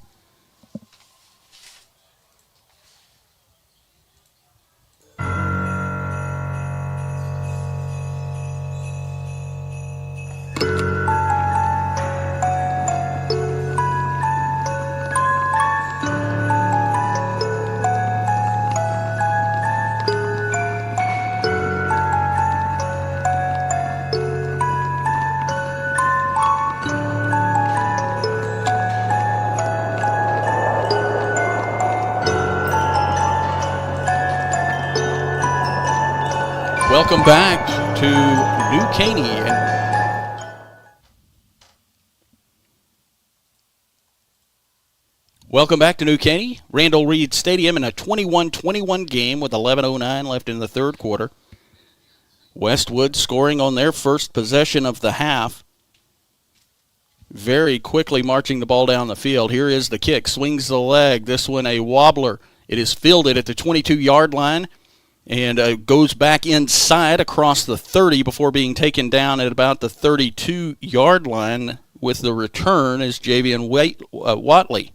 Welcome back to New Caney. Welcome back to New Caney, Randall Reed Stadium, in a 21-21 game with 11:09 left in the third quarter. Westwood scoring on their first possession of the half. Very quickly marching the ball down the field. Here is the kick. Swings the leg. This one a wobbler. It is fielded at the 22-yard line and goes back inside across the 30 before being taken down at about the 32-yard line. With the return is Javian Watley.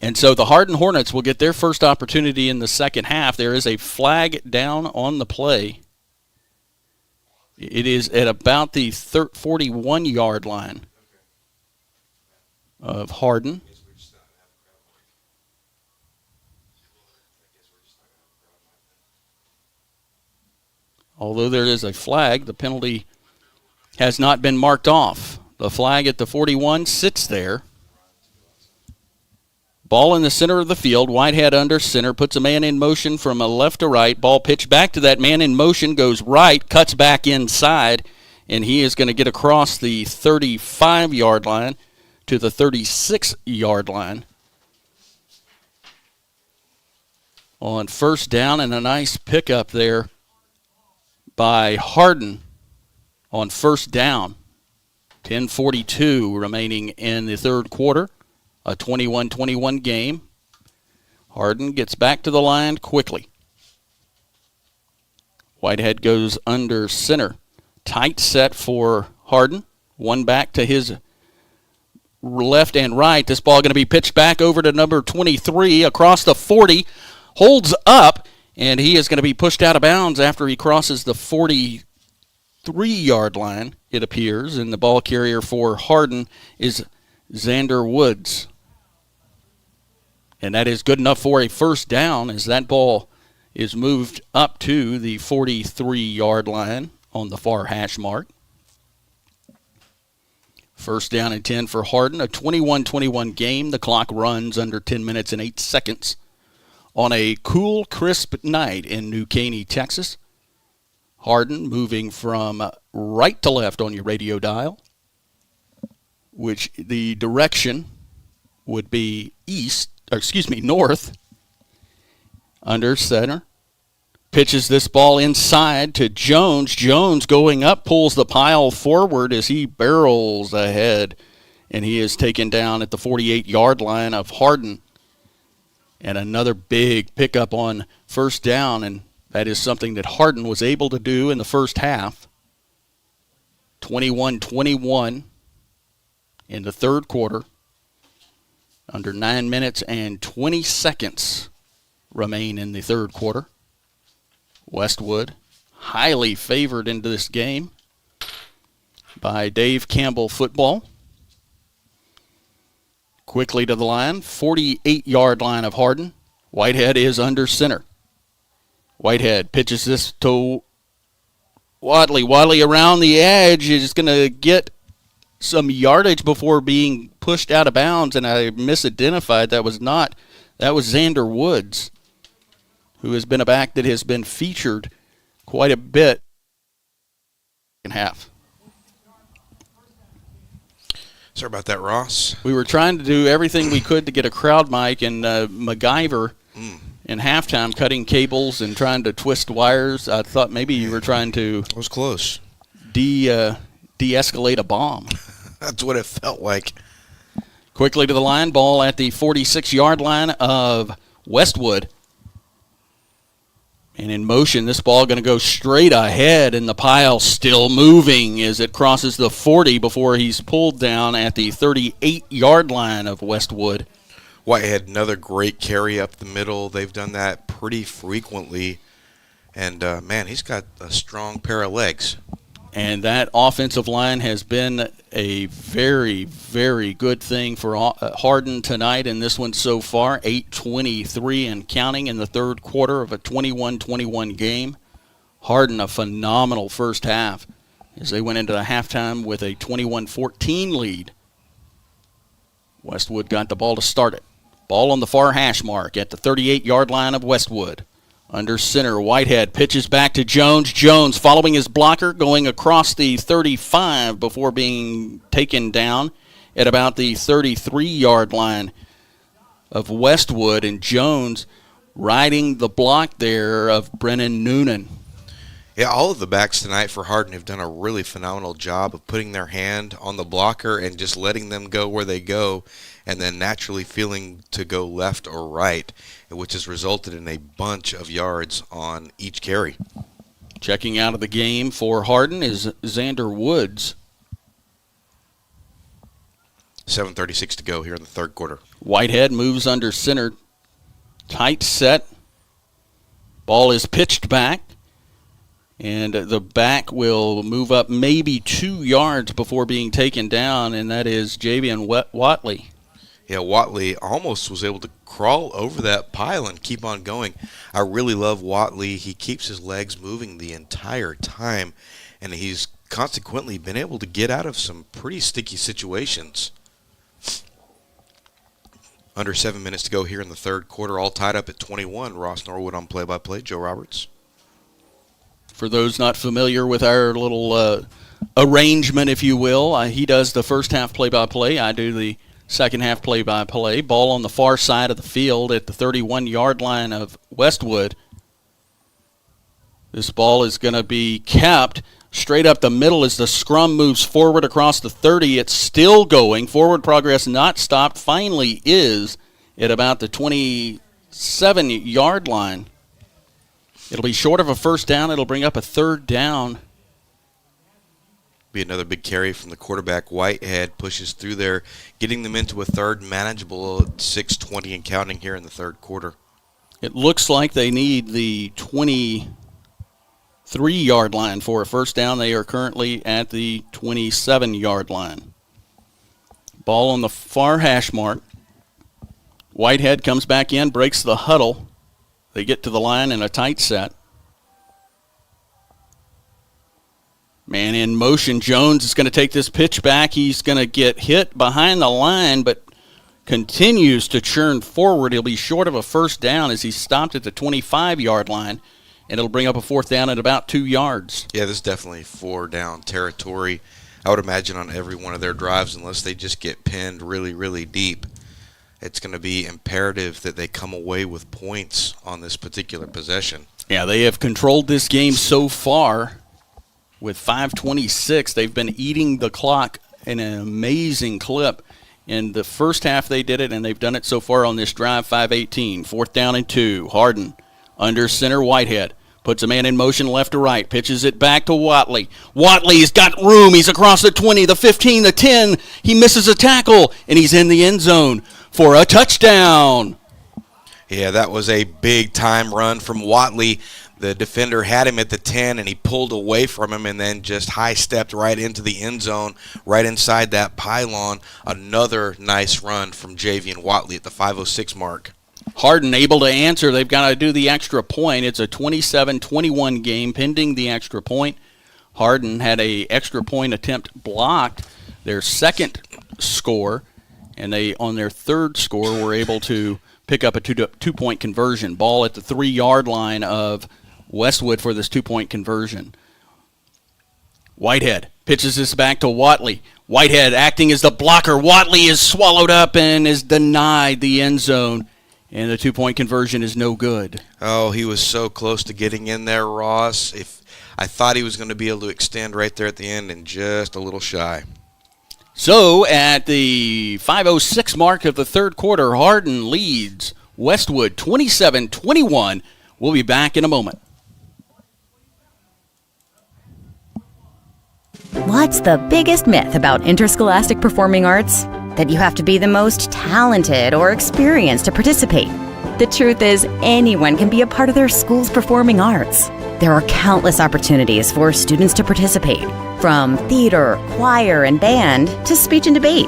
And so the Hardin Hornets will get their first opportunity in the second half. There is a flag down on the play. It is at about the 41-yard line of Hardin. Although there is a flag, the penalty has not been marked off. The flag at the 41 sits there. Ball in the center of the field. Whitehead under center. Puts a man in motion from a left to right. Ball pitched back to that man in motion. Goes right. Cuts back inside. And he is going to get across the 35-yard line to the 36-yard line. On first down, and a nice pickup there by Hardin on first down. 10:42 remaining in the third quarter. A 21-21 game. Hardin gets back to the line quickly. Whitehead goes under center. Tight set for Hardin. One back to his left and right. This ball going to be pitched back over to number 23 across the 40. Holds up, and he is going to be pushed out of bounds after he crosses the 43-yard line, it appears. And the ball carrier for Hardin is Xander Woods. And that is good enough for a first down as that ball is moved up to the 43-yard line on the far hash mark. First down and 10 for Hardin. A 21-21 game. The clock runs under 10 minutes and 8 seconds on a cool, crisp night in New Caney, Texas. Hardin moving from right to left on your radio dial, which the direction would be north. Under center. Pitches this ball inside to Jones. Jones going up, pulls the pile forward as he barrels ahead. And he is taken down at the 48-yard line of Hardin. And another big pickup on first down, and that is something that Hardin was able to do in the first half. 21-21 in the third quarter. Under 9 minutes and 20 seconds remain in the third quarter. Westwood highly favored into this game by Dave Campbell football. Quickly to the line, 48-yard line of Hardin. Whitehead is under center. Whitehead pitches this to Watley. Watley around the edge is going to get some yardage before being pushed out of bounds, and I misidentified. That was Xander Woods, who has been a back that has been featured quite a bit in half. Sorry about that, Ross. We were trying to do everything we could to get a crowd mic, and MacGyver in halftime cutting cables and trying to twist wires. I thought maybe you were trying to It was close. de-escalate a bomb. That's what it felt like. Quickly to the line, ball at the 46-yard line of Westwood. And in motion, this ball going to go straight ahead, and the pile still moving as it crosses the 40 before he's pulled down at the 38-yard line of Westwood. Whitehead, another great carry up the middle. They've done that pretty frequently. And, man, he's got a strong pair of legs. And that offensive line has been a very, very good thing for Hardin tonight in this one so far. 8:23 and counting in the third quarter of a 21-21 game. Hardin a phenomenal first half as they went into the halftime with a 21-14 lead. Westwood got the ball to start it. Ball on the far hash mark at the 38-yard line of Westwood. Under center, Whitehead pitches back to Jones. Jones following his blocker, going across the 35 before being taken down at about the 33-yard line of Westwood. And Jones riding the block there of Brennan Noonan. Yeah, all of the backs tonight for Hardin have done a really phenomenal job of putting their hand on the blocker and just letting them go where they go, and then naturally feeling to go left or right, which has resulted in a bunch of yards on each carry. Checking out of the game for Hardin is Xander Woods. 7:36 to go here in the third quarter. Whitehead moves under center. Tight set. Ball is pitched back. And the back will move up maybe 2 yards before being taken down, and that is Javian Watley. Yeah, Watley almost was able to crawl over that pile and keep on going. I really love Watley. He keeps his legs moving the entire time, and he's consequently been able to get out of some pretty sticky situations. Under 7 minutes to go here in the third quarter, all tied up at 21. Ross Norwood on play-by-play. Joe Roberts. For those not familiar with our little arrangement, if you will, he does the first half play-by-play. I do the second half play-by-play. Ball on the far side of the field at the 31-yard line of Westwood. This ball is going to be kept straight up the middle as the scrum moves forward across the 30. It's still going. Forward progress not stopped. Finally is at about the 27-yard line. It'll be short of a first down. It'll bring up a third down. Be another big carry from the quarterback. Whitehead pushes through there, getting them into a third manageable at 6:20 and counting here in the third quarter. It looks like they need the 23-yard line for a first down. They are currently at the 27-yard line. Ball on the far hash mark. Whitehead comes back in, breaks the huddle. They get to the line in a tight set. Man in motion. Jones is going to take this pitch back. He's going to get hit behind the line, but continues to churn forward. He'll be short of a first down as he stopped at the 25-yard line, and it'll bring up a fourth down at about 2 yards. Yeah, this is definitely 4-down territory. I would imagine on every one of their drives, unless they just get pinned really, really deep, it's going to be imperative that they come away with points on this particular possession. Yeah, they have controlled this game so far with 5:26. They've been eating the clock in an amazing clip. In the first half they did it, and they've done it so far on this drive. 5:18, fourth down and 2. Hardin under center. Whitehead puts a man in motion left to right, pitches it back to Watley. Watley's got room. He's across the 20, the 15, the 10. He misses a tackle, and he's in the end zone for a touchdown. Yeah, that was a big-time run from Watley. The defender had him at the 10, and he pulled away from him and then just high-stepped right into the end zone, right inside that pylon. Another nice run from Javian Watley at the 5:06 mark. Hardin able to answer. They've got to do the extra point. It's a 27-21 game pending the extra point. Hardin had a extra point attempt blocked, their second score, and they, on their third score, were able to pick up a two-point conversion. Ball at the 3-yard line of Westwood for this 2-point conversion. Whitehead pitches this back to Watley. Whitehead acting as the blocker. Watley is swallowed up and is denied the end zone, and the 2-point conversion is no good. Oh, he was so close to getting in there, Ross. If I thought he was going to be able to extend right there at the end, and just a little shy. So at the 5:06 mark of the third quarter, Hardin leads Westwood 27-21. We'll be back in a moment. What's the biggest myth about interscholastic performing arts? That you have to be the most talented or experienced to participate. The truth is, anyone can be a part of their school's performing arts. There are countless opportunities for students to participate, from theater, choir, and band to speech and debate.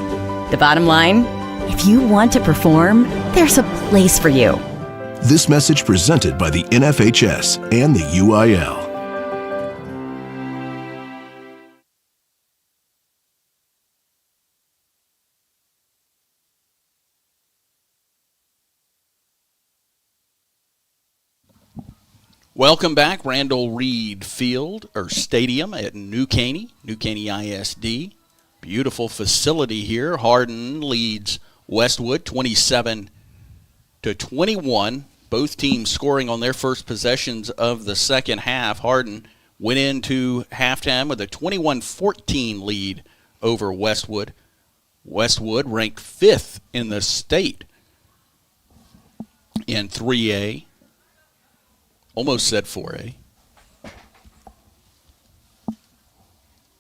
The bottom line, if you want to perform, there's a place for you. This message presented by the NFHS and the UIL. Welcome back, Randall Reed Field or Stadium at New Caney ISD. Beautiful facility here. Hardin leads Westwood 27-21. Both teams scoring on their first possessions of the second half. Hardin went into halftime with a 21-14 lead over Westwood. Westwood ranked 5th in the state in 3A. Almost said 4A.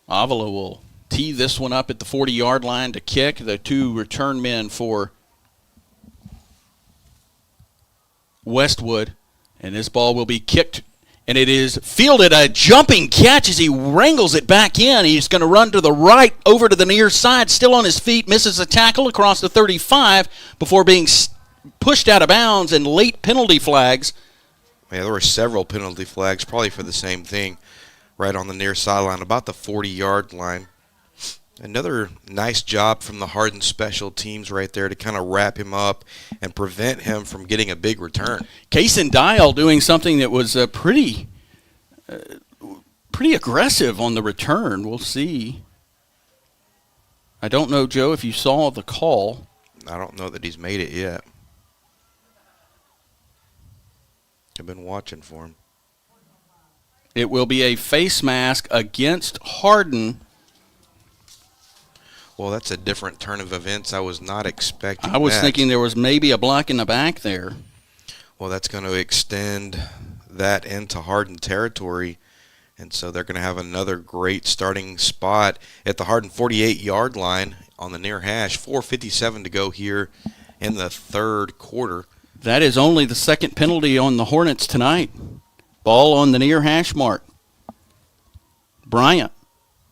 Avila will tee this one up at the 40-yard line to kick. The two return men for Westwood. And this ball will be kicked, and it is fielded. A jumping catch as he wrangles it back in. He's going to run to the right, over to the near side, still on his feet, misses a tackle across the 35 before being pushed out of bounds and late penalty flags. Yeah, there were several penalty flags, probably for the same thing, right on the near sideline, about the 40-yard line. Another nice job from the Hardin special teams right there to kind of wrap him up and prevent him from getting a big return. Kaysen Dial doing something that was pretty aggressive on the return. We'll see. I don't know, Joe, if you saw the call. I don't know that he's made it yet. I've been watching for him. It will be a face mask against Hardin. Well, that's a different turn of events. I was not expecting I was that. thinking there was maybe a block in the back there. Well, that's going to extend that into Hardin territory, and so they're going to have another great starting spot at the Hardin 48-yard line on the near hash. 4:57 to go here in the third quarter. That is only the second penalty on the Hornets tonight. Ball on the near hash mark. Bryant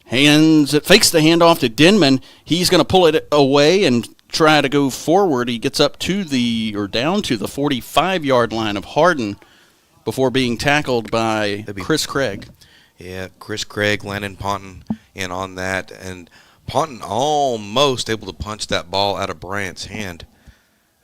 fakes the handoff to Denman. He's going to pull it away and try to go forward. He gets up to down to the 45-yard line of Hardin before being tackled by Chris Craig. Yeah, Chris Craig, Landon Ponton in on that, and Ponton almost able to punch that ball out of Bryant's hand.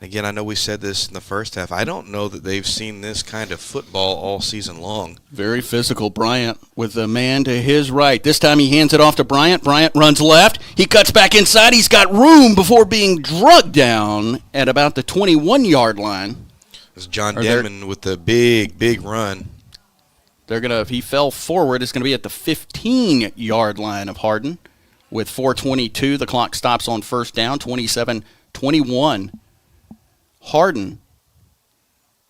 Again, I know we said this in the first half. I don't know that they've seen this kind of football all season long. Very physical Bryant with the man to his right. This time he hands it off to Bryant. Bryant runs left. He cuts back inside. He's got room before being drugged down at about the 21-yard line. It's John Denman with the big run. If he fell forward, it's going to be at the 15-yard line of Hardin. With 4:22, the clock stops on first down, 27-21. Hardin.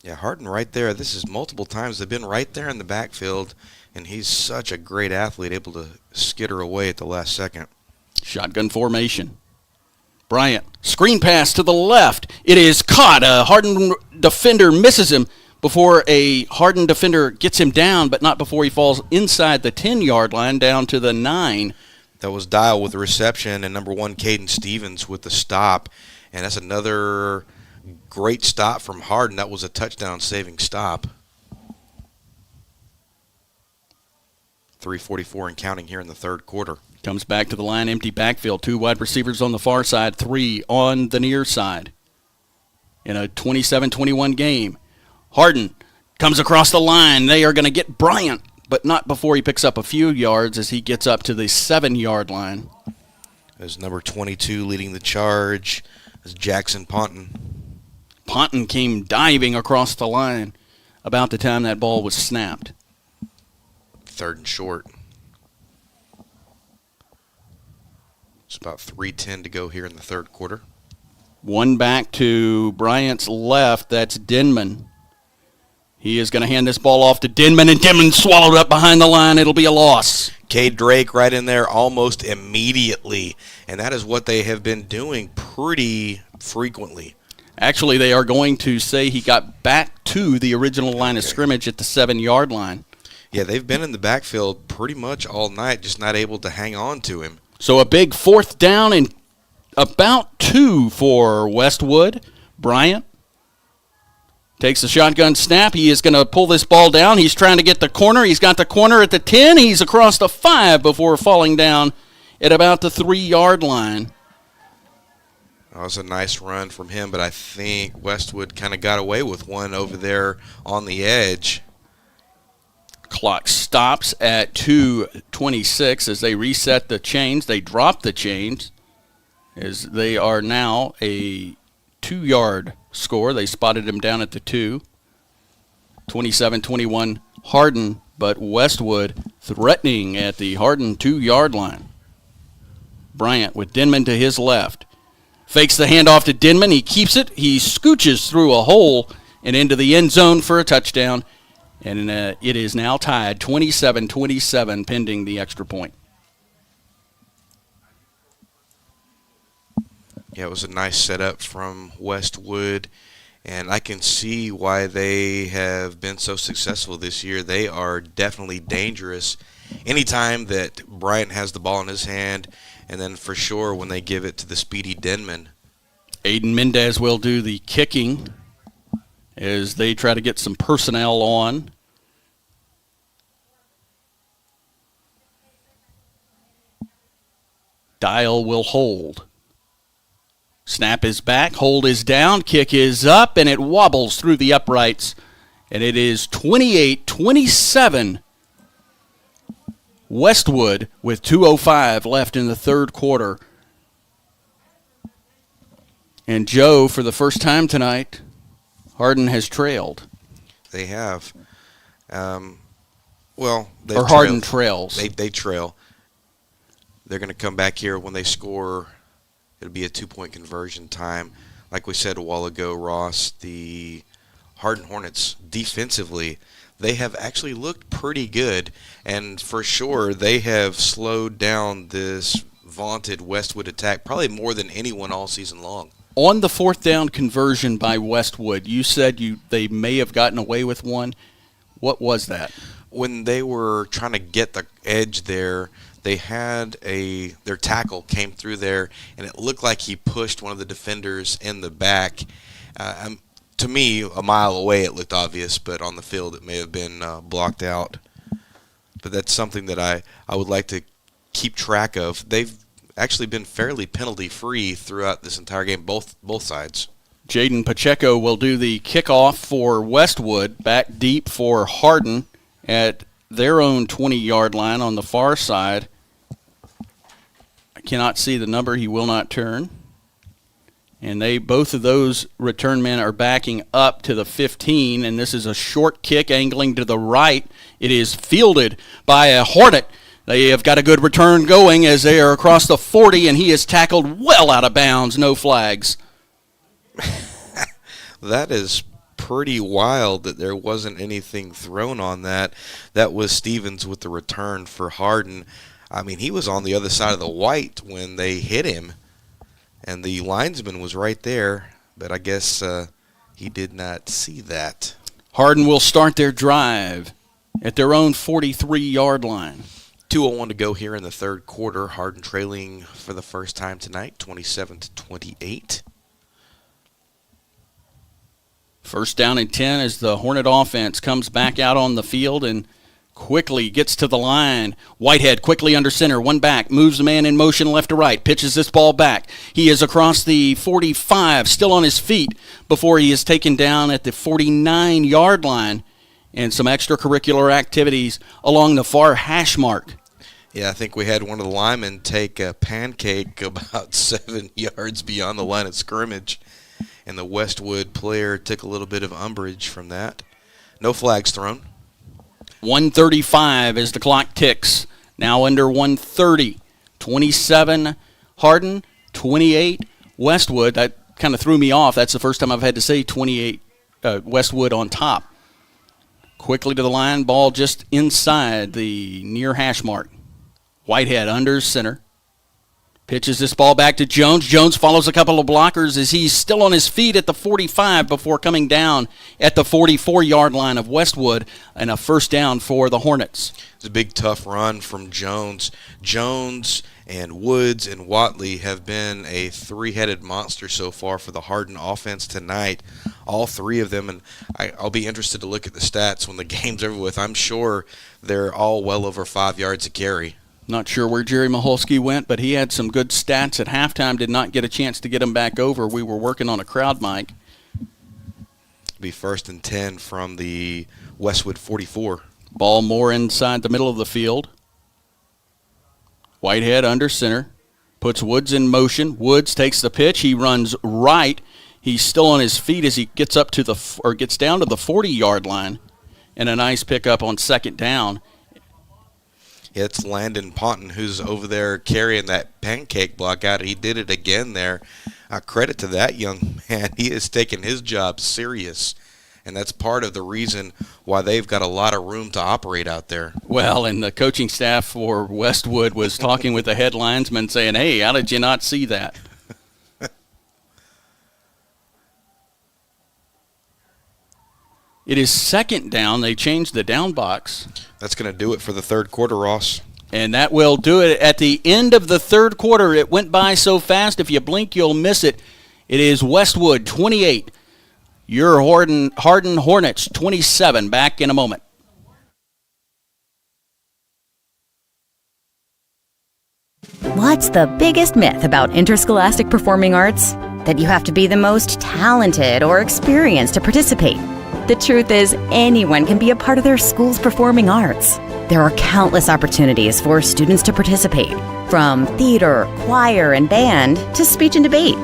Yeah, Hardin right there. This is multiple times they've been right there in the backfield, and he's such a great athlete, able to skitter away at the last second. Shotgun formation. Bryant, screen pass to the left. It is caught. A Hardin defender misses him before a Hardin defender gets him down, but not before he falls inside the 10-yard line down to the 9. That was Dial with the reception, and number 1, Caden Stevens with the stop. And that's another great stop from Hardin. That was a touchdown-saving stop. 3:44 and counting here in the third quarter. Comes back to the line, empty backfield. 2 wide receivers on the far side, 3 on the near side. In a 27-21 game. Hardin comes across the line. They are going to get Bryant, but not before he picks up a few yards as he gets up to the 7-yard line. As number 22 leading the charge is Jackson Ponton. Ponton came diving across the line about the time that ball was snapped. 3rd and short. It's about 3:10 to go here in the third quarter. One back to Bryant's left. That's Denman. He is going to hand this ball off to Denman, and Denman swallowed up behind the line. It'll be a loss. Cade Drake right in there almost immediately, and that is what they have been doing pretty frequently. Actually, they are going to say he got back to the original line of scrimmage at the 7-yard line. Yeah, they've been in the backfield pretty much all night, just not able to hang on to him. So a big 4th down and about 2 for Westwood. Bryant takes the shotgun snap. He is going to pull this ball down. He's trying to get the corner. He's got the corner at the 10. He's across the 5 before falling down at about the 3-yard line. That was a nice run from him, but I think Westwood kind of got away with one over there on the edge. Clock stops at 2:26 as they reset the chains. They drop the chains as they are now a 2-yard score. They spotted him down at the 2. 27-21 Hardin, but Westwood threatening at the Hardin 2-yard line. Bryant with Denman to his left. Fakes the handoff to Denman. He keeps it. He scooches through a hole and into the end zone for a touchdown. And it is now tied 27-27 pending the extra point. Yeah, it was a nice setup from Westwood, and I can see why they have been so successful this year. They are definitely dangerous anytime that Bryant has the ball in his hand, and then for sure when they give it to the speedy Denman. Aiden Mendez will do the kicking as they try to get some personnel on. Dial will hold. Snap is back, hold is down, kick is up, and it wobbles through the uprights. And it is 28-27 Westwood with 2:05 left in the third quarter. And Joe, for the first time tonight, Hardin has trailed. They have. Hardin trails. They trail. They're going to come back here when they score. It'll be a 2-point conversion time. Like we said a while ago, Ross, the Hardin Hornets defensively, they have actually looked pretty good. And for sure, they have slowed down this vaunted Westwood attack probably more than anyone all season long. On the fourth down conversion by Westwood, you said they may have gotten away with one. What was that? When they were trying to get the edge there, they had their tackle came through there, and it looked like he pushed one of the defenders in the back. To me, a mile away it looked obvious, but on the field it may have been blocked out. But that's something that I would like to keep track of. They've actually been fairly penalty-free throughout this entire game, both sides. Jaden Pacheco will do the kickoff for Westwood, back deep for Hardin at their own 20-yard line on the far side. I cannot see the number. He will not turn. And both of those return men are backing up to the 15, and this is a short kick angling to the right. It is fielded by a Hornet. They have got a good return going as they are across the 40, and he is tackled well out of bounds. No flags. That is pretty wild that there wasn't anything thrown on that. That was Stevens with the return for Hardin. I mean, he was on the other side of the white when they hit him, and the linesman was right there, but I guess he did not see that. Hardin will start their drive at their own 43-yard line. 2:01 to go here in the third quarter. Hardin trailing for the first time tonight, 27-28. First down and 10 as the Hornet offense comes back out on the field and quickly gets to the line. Whitehead quickly under center, one back, moves the man in motion left to right, pitches this ball back. He is across the 45, still on his feet before he is taken down at the 49-yard line. And some extracurricular activities along the far hash mark. Yeah, I think we had one of the linemen take a pancake about 7 yards beyond the line of scrimmage, and the Westwood player took a little bit of umbrage from that. No flags thrown. 1:35 as the clock ticks. Now under 1:30. 27 Hardin, 28 Westwood. That kind of threw me off. That's the first time I've had to say 28 Westwood on top. Quickly to the line, ball just inside the near hash mark. Whitehead under center. Pitches this ball back to Jones. Jones follows a couple of blockers as he's still on his feet at the 45 before coming down at the 44-yard line of Westwood, and a first down for the Hornets. It's a big, tough run from Jones. Jones and Woods and Watley have been a three-headed monster so far for the Hardin offense tonight. All three of them, and I'll be interested to look at the stats when the game's over with. I'm sure they're all well over 5 yards a carry. Not sure where Jerry Maholsky went, but he had some good stats at halftime. Did not get a chance to get him back over. We were working on a crowd mic. Be 1st and 10 from the Westwood 44. Ball more inside the middle of the field. Whitehead under center. Puts Woods in motion. Woods takes the pitch. He runs right. He's still on his feet as he gets up to gets down to the 40-yard line. And a nice pickup on second down. It's Landon Ponton who's over there carrying that pancake block out. He did it again there. Credit to that young man. He is taking his job serious. And that's part of the reason why they've got a lot of room to operate out there. Well, and the coaching staff for Westwood was talking with the head linesman saying, hey, how did you not see that? It is second down. They changed the down box. That's going to do it for the third quarter, Ross. And that will do it at the end of the third quarter. It went by so fast, if you blink, you'll miss it. It is Westwood 28. Your Hardin Hornets 27. Back in a moment. What's the biggest myth about interscholastic performing arts? That you have to be the most talented or experienced to participate. The truth is, anyone can be a part of their school's performing arts. There are countless opportunities for students to participate, from theater, choir, and band to speech and debate.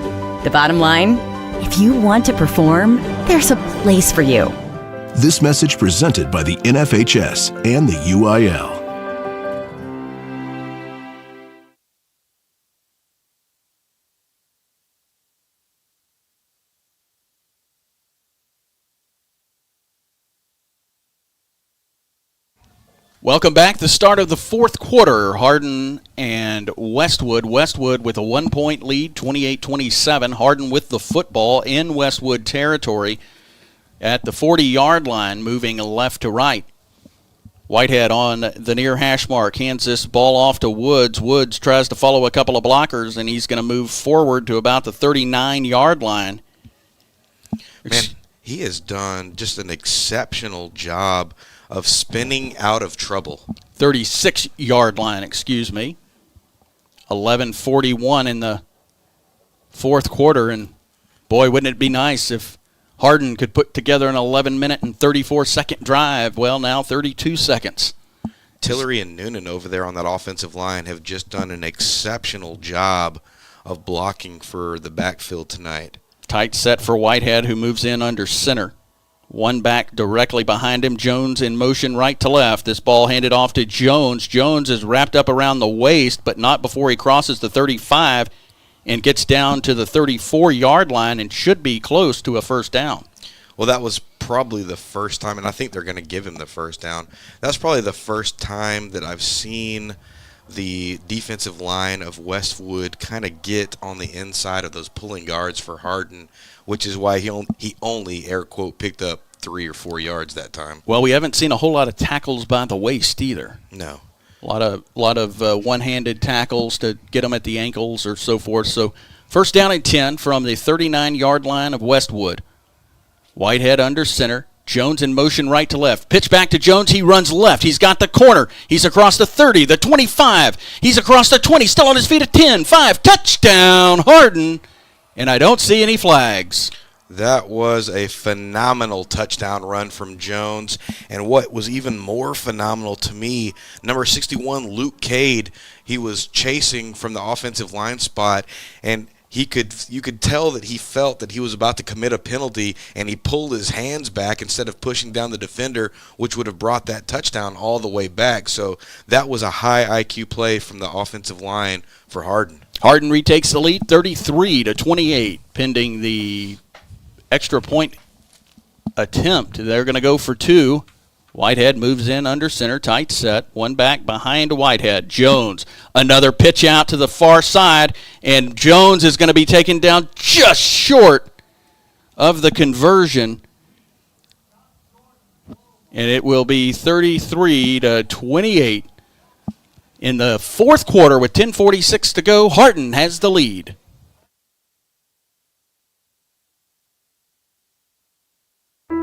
The bottom line, if you want to perform, there's a place for you. This message presented by the NFHS and the UIL. Welcome back. The start of the fourth quarter. Hardin and Westwood. Westwood with a 1-point lead, 28-27. Hardin with the football in Westwood territory at the 40-yard line, moving left to right. Whitehead on the near hash mark. Hands this ball off to Woods. Woods tries to follow a couple of blockers, and he's going to move forward to about the 39-yard line. Man, he has done just an exceptional job of spinning out of trouble. 36-yard line, excuse me. 11:41 in the fourth quarter, and boy, wouldn't it be nice if Hardin could put together an 11-minute and 34-second drive. Well, now 32 seconds. Tillery and Noonan over there on that offensive line have just done an exceptional job of blocking for the backfield tonight. Tight set for Whitehead, who moves in under center. One back directly behind him. Jones in motion right to left. This ball handed off to Jones. Jones is wrapped up around the waist, but not before he crosses the 35 and gets down to the 34-yard line and should be close to a first down. Well, that was probably the first time, and I think they're going to give him the first down. That's probably the first time that I've seen the defensive line of Westwood kind of get on the inside of those pulling guards for Hardin, which is why he only, air quote, picked up 3 or 4 yards that time. Well, we haven't seen a whole lot of tackles by the waist either. No. A lot of one-handed tackles to get them at the ankles or so forth. So first down and 10 from the 39-yard line of Westwood. Whitehead under center. Jones in motion right to left. Pitch back to Jones. He runs left. He's got the corner. He's across the 30, the 25. He's across the 20. Still on his feet at 10, 5. Touchdown, Hardin. And I don't see any flags. That was a phenomenal touchdown run from Jones. And what was even more phenomenal to me, number 61, Luke Cade, he was chasing from the offensive line spot, and you could tell that he felt that he was about to commit a penalty, and he pulled his hands back instead of pushing down the defender, which would have brought that touchdown all the way back. So that was a high IQ play from the offensive line for Hardin. Hardin retakes the lead 33-28, pending the extra point attempt. They're going to go for 2. Whitehead moves in under center, tight set. One back behind Whitehead. Jones, another pitch out to the far side, and Jones is going to be taken down just short of the conversion. And it will be 33-28. In the fourth quarter with 10:46 to go, Hardin has the lead.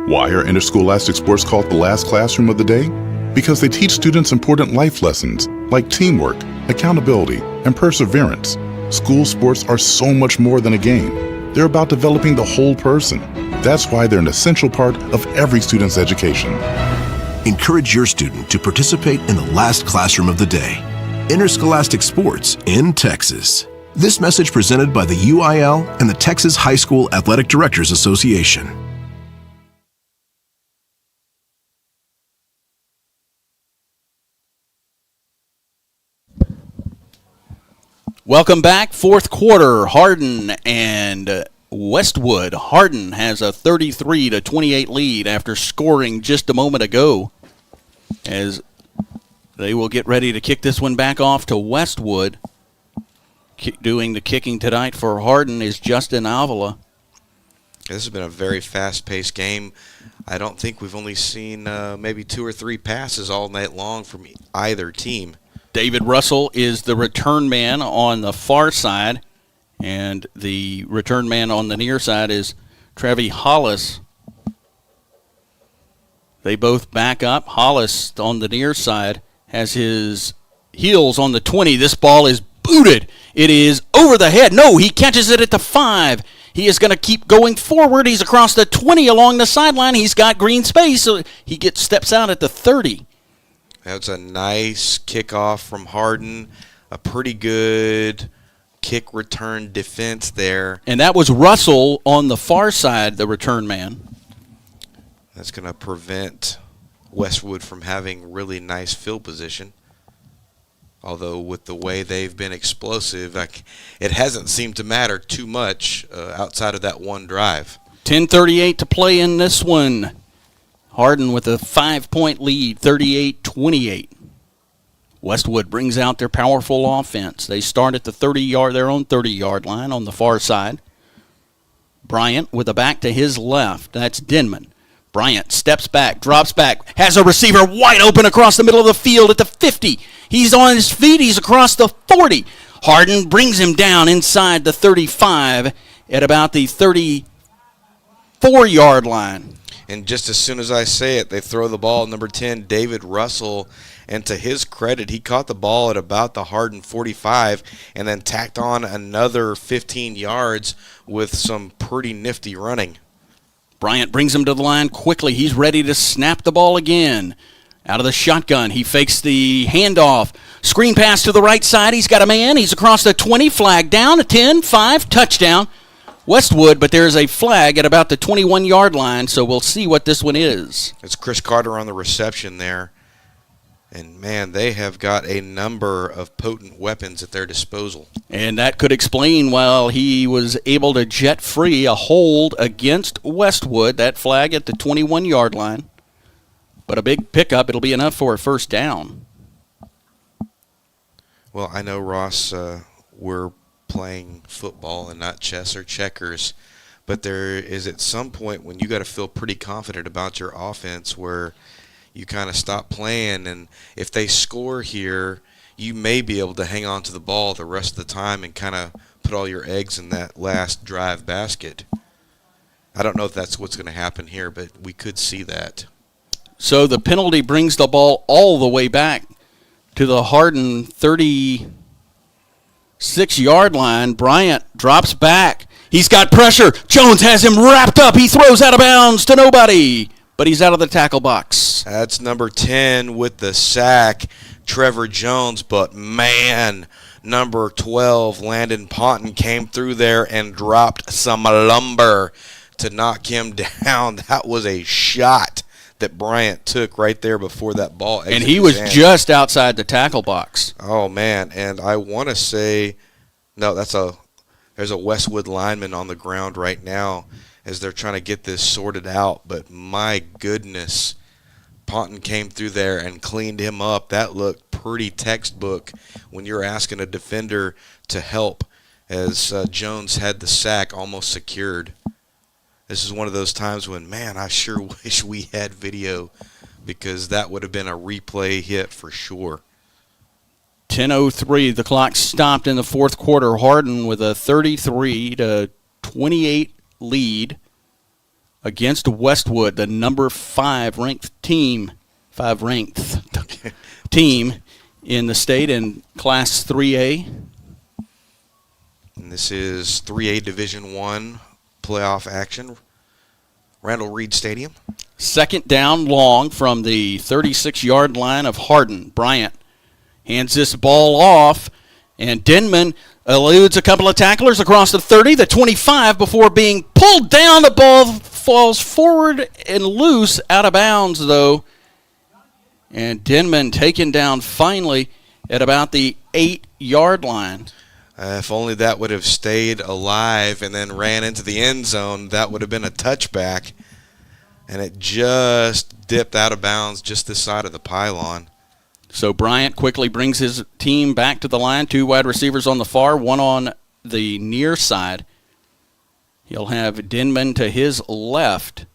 Why are interscholastic sports called the last classroom of the day? Because they teach students important life lessons like teamwork, accountability, and perseverance. School sports are so much more than a game. They're about developing the whole person. That's why they're an essential part of every student's education. Encourage your student to participate in the last classroom of the day. Interscholastic Sports in Texas. This message presented by the UIL and the Texas High School Athletic Directors Association. Welcome back. Fourth quarter, Hardin and Westwood. Hardin has a 33-28 lead after scoring just a moment ago, as they will get ready to kick this one back off to Westwood. Doing the kicking tonight for Hardin is Justin Avila. This has been a very fast-paced game. I don't think we've only seen maybe 2 or 3 passes all night long from either team. David Russell is the return man on the far side, and the return man on the near side is Trevi Hollis. They both back up. Hollis on the near side has his heels on the 20. This ball is booted. It is over the head. No, he catches it at the 5. He is going to keep going forward. He's across the 20 along the sideline. He's got green space, so he steps out at the 30. That's a nice kickoff from Hardin. A pretty good kick return defense there. And that was Russell on the far side, the return man. That's going to prevent Westwood from having really nice field position. Although with the way they've been explosive, it hasn't seemed to matter too much outside of that one drive. 10:38 to play in this one. Hardin with a 5-point lead, 38-28. Westwood brings out their powerful offense. They start at the their own 30-yard line on the far side. Bryant with a back to his left. That's Denman. Bryant steps back, drops back, has a receiver wide open across the middle of the field at the 50. He's on his feet. He's across the 40. Hardin brings him down inside the 35 at about the 34-yard line. And just as soon as I say it, they throw the ball, number 10, David Russell. And to his credit, he caught the ball at about the Hardin 45 and then tacked on another 15 yards with some pretty nifty running. Bryant brings him to the line quickly. He's ready to snap the ball again. Out of the shotgun, he fakes the handoff. Screen pass to the right side. He's got a man. He's across the 20, flag down, a 10, 5, touchdown. Westwood, but there's a flag at about the 21-yard line, so we'll see what this one is. It's Chris Carter on the reception there. And, man, they have got a number of potent weapons at their disposal. And that could explain why he was able to jet free a hold against Westwood, that flag at the 21-yard line. But a big pickup, it'll be enough for a first down. Well, I know, Ross, we're playing football and not chess or checkers, but there is at some point when you got to feel pretty confident about your offense where you kind of stop playing, and if they score here, you may be able to hang on to the ball the rest of the time and kind of put all your eggs in that last drive basket. I don't know if that's what's going to happen here, but we could see that. So the penalty brings the ball all the way back to the Hardin 36-yard line. Bryant drops back. He's got pressure. Jones has him wrapped up. He throws out of bounds to nobody, but he's out of the tackle box. That's number 10 with the sack, Trevor Jones. But, man, number 12, Landon Ponton, came through there and dropped some lumber to knock him down. That was a shot that Bryant took right there before that ball exited. And he was just outside the tackle box. Oh, man, and I want to say, no, there's a Westwood lineman on the ground right now as they're trying to get this sorted out. But my goodness, Ponton came through there and cleaned him up. That looked pretty textbook when you're asking a defender to help, as Jones had the sack almost secured. This is one of those times when, man, I sure wish we had video, because that would have been a replay hit for sure. 10:03, the clock stopped in the fourth quarter. Hardin with a 33-28 lead against Westwood, the number 5 ranked team in the state in Class 3A. And this is 3A Division I playoff action. Randall Reed Stadium. Second down long from the 36-yard line of Hardin. Bryant hands this ball off, and Denman eludes a couple of tacklers across the 30, the 25, before being pulled down. The ball falls forward and loose, out of bounds, though. And Denman taken down finally at about the 8-yard line. If only that would have stayed alive and then ran into the end zone, that would have been a touchback. And it just dipped out of bounds just this side of the pylon. So Bryant quickly brings his team back to the line. 2 wide receivers on the far, 1 on the near side. He'll have Denman to his left.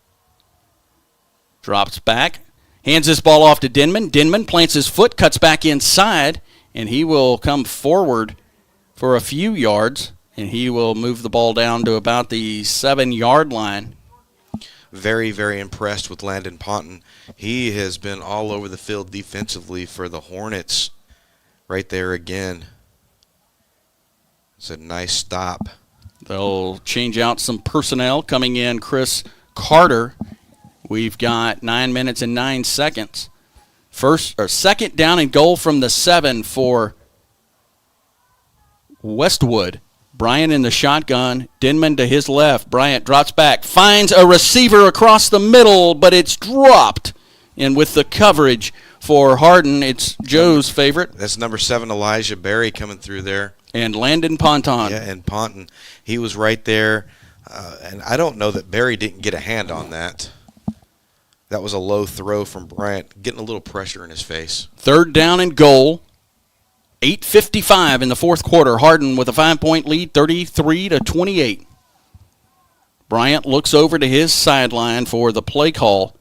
Drops back. Hands this ball off to Denman. Denman plants his foot, cuts back inside, and he will come forward for a few yards, and he will move the ball down to about the 7-yard line. Very, very impressed with Landon Ponton. He has been all over the field defensively for the Hornets. Right there again. It's a nice stop. They'll change out some personnel. Coming in, Chris Carter. We've got 9 minutes and 9 seconds. Second down and goal from the 7 for Westwood. Bryant in the shotgun. Denman to his left. Bryant drops back. Finds a receiver across the middle, but it's dropped. And with the coverage for Hardin, it's Joe's favorite. That's number 7, Elijah Berry, coming through there. And Landon Ponton. Yeah, and Ponton. He was right there. And I don't know that Berry didn't get a hand on that. That was a low throw from Bryant, getting a little pressure in his face. Third down and goal. 8:55 in the fourth quarter. Hardin with a 5-point lead, 33-28. Bryant looks over to his sideline for the play call.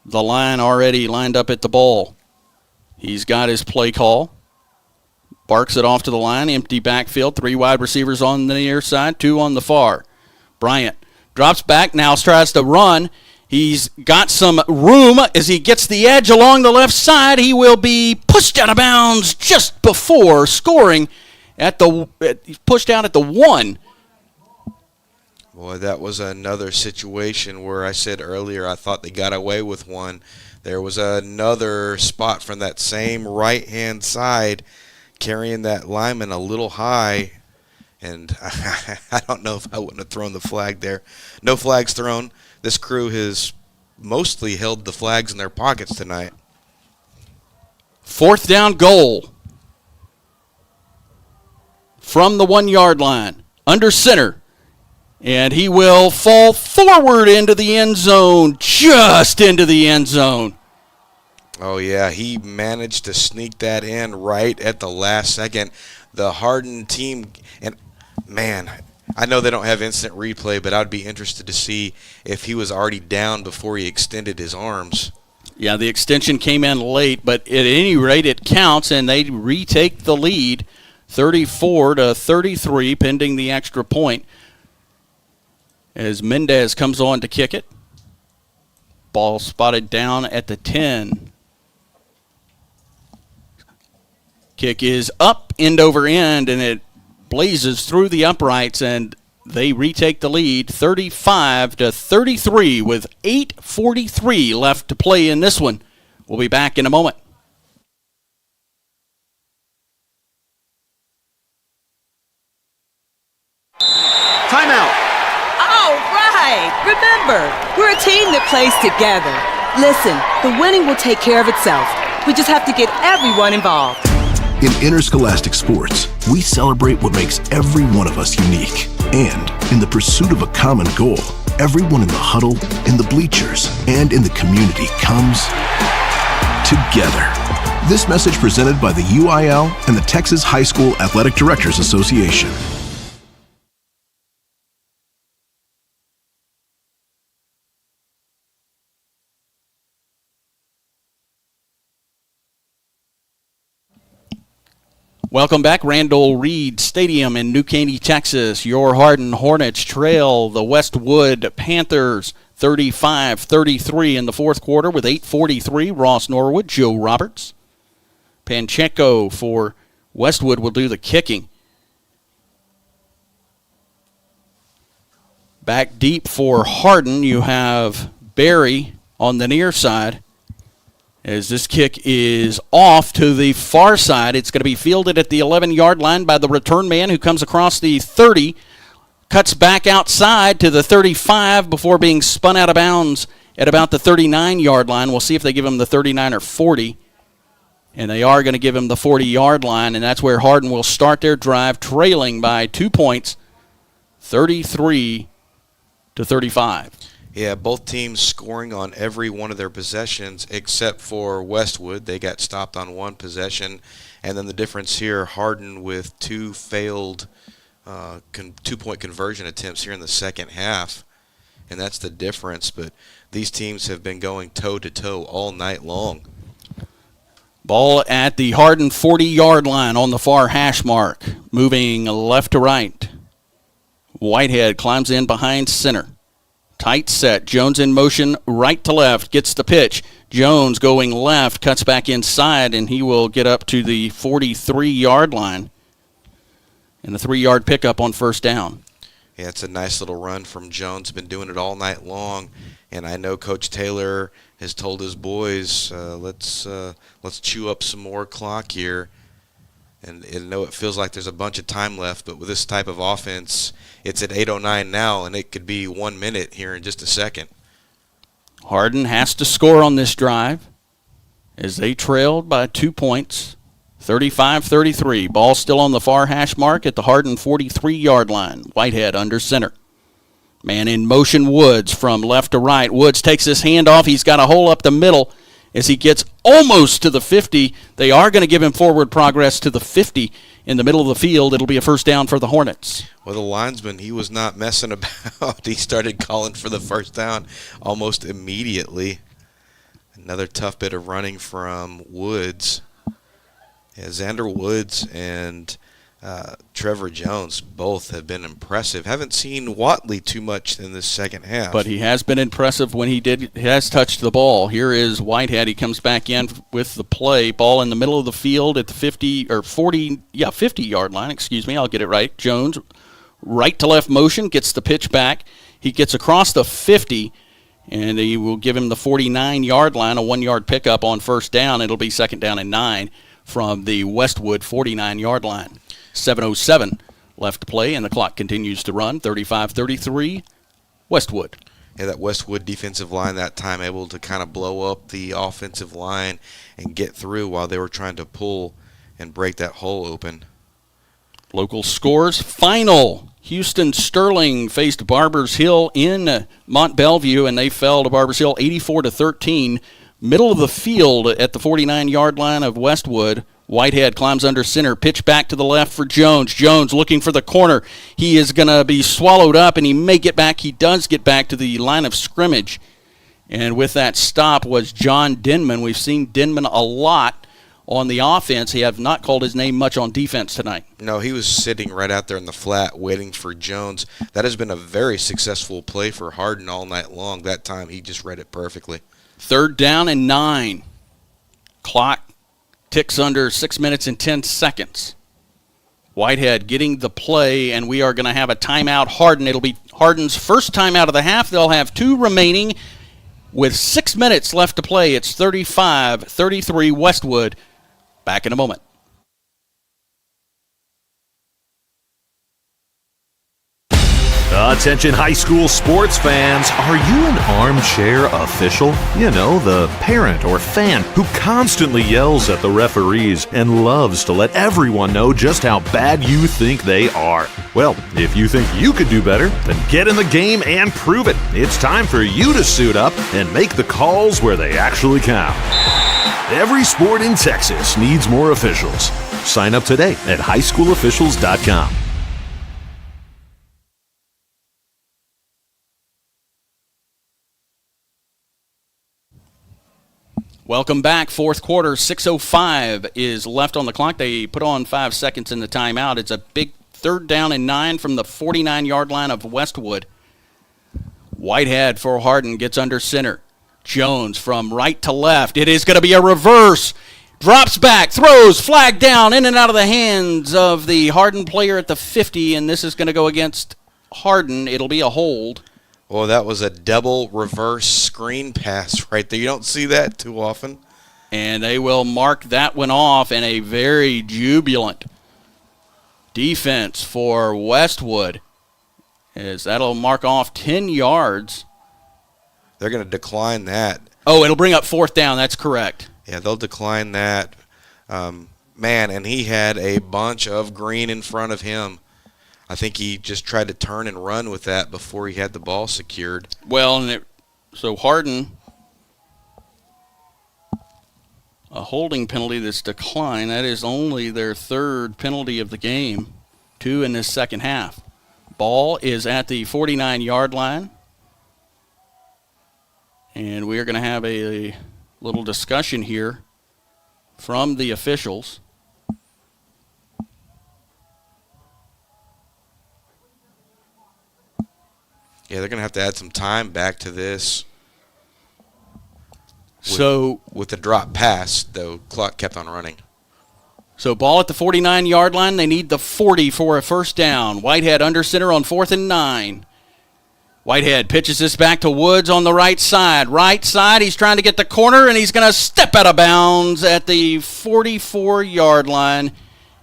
The line already lined up at the ball. He's got his play call. Barks it off to the line. Empty backfield. 3 wide receivers on the near side, 2 on the far. Bryant drops back, now tries to run. He's got some room as he gets the edge along the left side. He will be pushed out of bounds just before scoring pushed out at the 1. Boy, that was another situation where I said earlier I thought they got away with one. There was another spot from that same right-hand side carrying that lineman a little high. And I don't know if I wouldn't have thrown the flag there. No flags thrown. This crew has mostly held the flags in their pockets tonight. Fourth down goal from the 1-yard line, under center. And he will fall forward into the end zone, just into the end zone. Oh, yeah, he managed to sneak that in right at the last second. The Hardin team, and man, I know they don't have instant replay, but I'd be interested to see if he was already down before he extended his arms. Yeah, the extension came in late, but at any rate it counts, and they retake the lead 34-33, pending the extra point, as Mendez comes on to kick it. Ball spotted down at the 10. Kick is up, end over end, and it blazes through the uprights, and they retake the lead 35-33 with 8:43 left to play in this one. We'll be back in a moment. Timeout. All right. Remember, we're a team that plays together. Listen, the winning will take care of itself. We just have to get everyone involved. In interscholastic sports, we celebrate what makes every one of us unique. And in the pursuit of a common goal, everyone in the huddle, in the bleachers, and in the community comes together. This message presented by the UIL and the Texas High School Athletic Directors Association. Welcome back. Randall Reed Stadium in New Caney, Texas. Your Hardin Hornets trail the Westwood Panthers 35-33 in the fourth quarter with 8:43. Ross Norwood, Joe Roberts. Pacheco for Westwood will do the kicking. Back deep for Hardin, you have Barry on the near side. As this kick is off to the far side, it's going to be fielded at the 11-yard line by the return man who comes across the 30, cuts back outside to the 35 before being spun out of bounds at about the 39-yard line. We'll see if they give him the 39 or 40. And they are going to give him the 40-yard line, and that's where Hardin will start their drive, trailing by 2 points, 33-35. Yeah, both teams scoring on every one of their possessions except for Westwood. They got stopped on one possession. And then the difference here, Hardin with two failed two-point conversion attempts here in the second half. And that's the difference. But these teams have been going toe-to-toe all night long. Ball at the Hardin 40-yard line on the far hash mark, moving left to right. Whitehead climbs in behind center. Tight set. Jones in motion, right to left, gets the pitch. Jones going left, cuts back inside, and he will get up to the 43-yard line. And a 3-yard pickup on first down. Yeah, it's a nice little run from Jones. Been doing it all night long. And I know Coach Taylor has told his boys, let's chew up some more clock here. And I know it feels like there's a bunch of time left, but with this type of offense, it's at 8:09 now, and it could be 1 minute here in just a second. Hardin has to score on this drive as they trailed by 2 points, 35-33. Ball still on the far hash mark at the Hardin 43-yard line. Whitehead under center. Man in motion, Woods from left to right. Woods takes his hand off. He's got a hole up the middle as he gets almost to the 50. They are going to give him forward progress to the 50 in the middle of the field. It'll be a first down for the Hornets. Well, the linesman, he was not messing about. He started calling for the first down almost immediately. Another tough bit of running from Woods. Yeah, Xander Woods and Trevor Jones both have been impressive. Haven't seen Watley too much in this second half. But he has been impressive when he has touched the ball. Here is Whitehead. He comes back in with the play. Ball in the middle of the field at the 50-yard line. Excuse me, I'll get it right. Jones, right to left motion, gets the pitch back. He gets across the 50, and he will give him the 49-yard line, a 1-yard pickup on first down. It'll be second down and 9 from the Westwood 49-yard line. 7:07 left to play, and the clock continues to run. 35-33, Westwood. Yeah, that Westwood defensive line that time able to kind of blow up the offensive line and get through while they were trying to pull and break that hole open. Local scores. Final. Houston Sterling faced Barbers Hill in Mont Bellevue, and they fell to Barbers Hill 84-13. Middle of the field at the 49-yard line of Westwood. Whitehead climbs under center, pitch back to the left for Jones. Jones looking for the corner. He is going to be swallowed up, and he may get back. He does get back to the line of scrimmage. And with that stop was John Denman. We've seen Denman a lot on the offense. He have not called his name much on defense tonight. No, he was sitting right out there in the flat waiting for Jones. That has been a very successful play for Hardin all night long. That time he just read it perfectly. Third down and 9. Clock ticks under 6 minutes and 10 seconds. Whitehead getting the play, and we are going to have a timeout. Hardin. It'll be Hardin's first timeout of the half. They'll have 2 remaining with 6 minutes left to play. It's 35-33 Westwood. Back in a moment. Attention high school sports fans, are you an armchair official? You know, the parent or fan who constantly yells at the referees and loves to let everyone know just how bad you think they are. Well, if you think you could do better, then get in the game and prove it. It's time for you to suit up and make the calls where they actually count. Every sport in Texas needs more officials. Sign up today at highschoolofficials.com. Welcome back. Fourth quarter, 6:05 is left on the clock. They put on 5 seconds in the timeout. It's a big third down and 9 from the 49-yard line of Westwood. Whitehead for Hardin gets under center. Jones from right to left. It is going to be a reverse. Drops back, throws, flag down, in and out of the hands of the Hardin player at the 50, and this is going to go against Hardin. It'll be a hold. Oh, that was a double reverse screen pass right there. You don't see that too often. And they will mark that one off in a very jubilant defense for Westwood, as that'll mark off 10 yards. They're going to decline that. Oh, it'll bring up 4th down. That's correct. Yeah, they'll decline that. Man, and he had a bunch of green in front of him. I think he just tried to turn and run with that before he had the ball secured. Well, so Hardin, a holding penalty that's declined. That is only their 3rd penalty of the game, 2 in this second half. Ball is at the 49-yard line. And we are going to have a little discussion here from the officials. Yeah, they're going to have to add some time back to this. With the drop pass, though, clock kept on running. So ball at the 49-yard line. They need the 40 for a first down. Whitehead under center on 4th and 9. Whitehead pitches this back to Woods on the right side. Right side, he's trying to get the corner, and he's going to step out of bounds at the 44-yard line,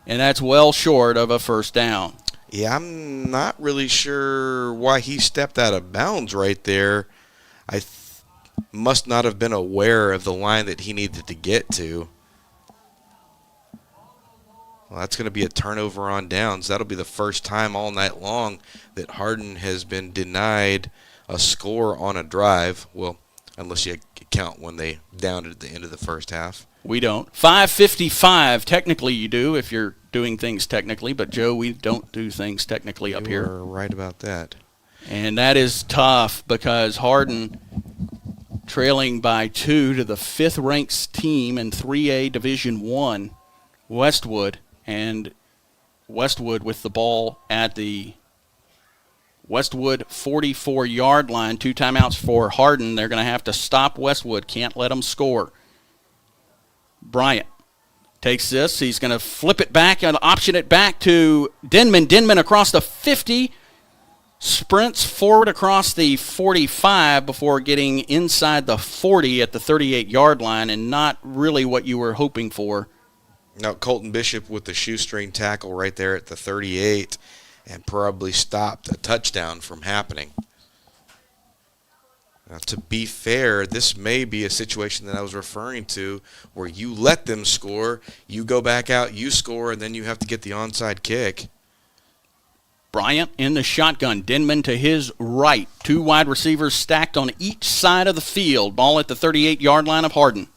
and that's well short of a first down. Yeah, I'm not really sure why he stepped out of bounds right there. I must not have been aware of the line that he needed to get to. Well, that's going to be a turnover on downs. That'll be the first time all night long that Hardin has been denied a score on a drive. Well, unless you count when they downed at the end of the first half. We don't. 5:55. Technically, you do if you're doing things technically, but Joe, we don't do things technically up here. You're right about that. And that is tough because Hardin trailing by 2 to the 5th-ranked team in 3A Division I, Westwood. And Westwood with the ball at the Westwood 44-yard line. 2 timeouts for Hardin. They're going to have to stop Westwood. Can't let them score. Bryant takes this. He's going to flip it back and option it back to Denman. Denman across the 50. Sprints forward across the 45 before getting inside the 40 at the 38-yard line, and not really what you were hoping for. Now, Colton Bishop with the shoestring tackle right there at the 38 and probably stopped a touchdown from happening. Now, to be fair, this may be a situation that I was referring to where you let them score, you go back out, you score, and then you have to get the onside kick. Bryant in the shotgun. Denman to his right. 2 wide receivers stacked on each side of the field. Ball at the 38-yard line of Hardin.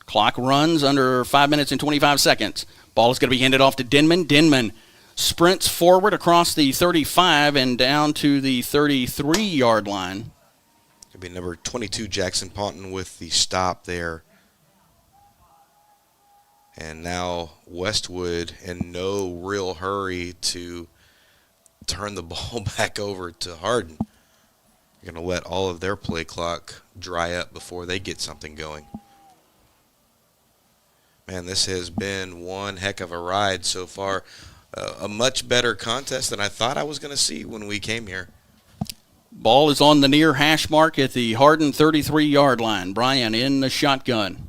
Clock runs under 5 minutes and 25 seconds. Ball is going to be handed off to Denman. Denman sprints forward across the 35 and down to the 33-yard line. Could be number 22, Jackson Ponton, with the stop there. And now Westwood in no real hurry to turn the ball back over to Hardin. You're going to let all of their play clock dry up before they get something going. Man, this has been one heck of a ride so far. A much better contest than I thought I was going to see when we came here. Ball is on the near hash mark at the Hardin 33-yard line. Bryant in the shotgun.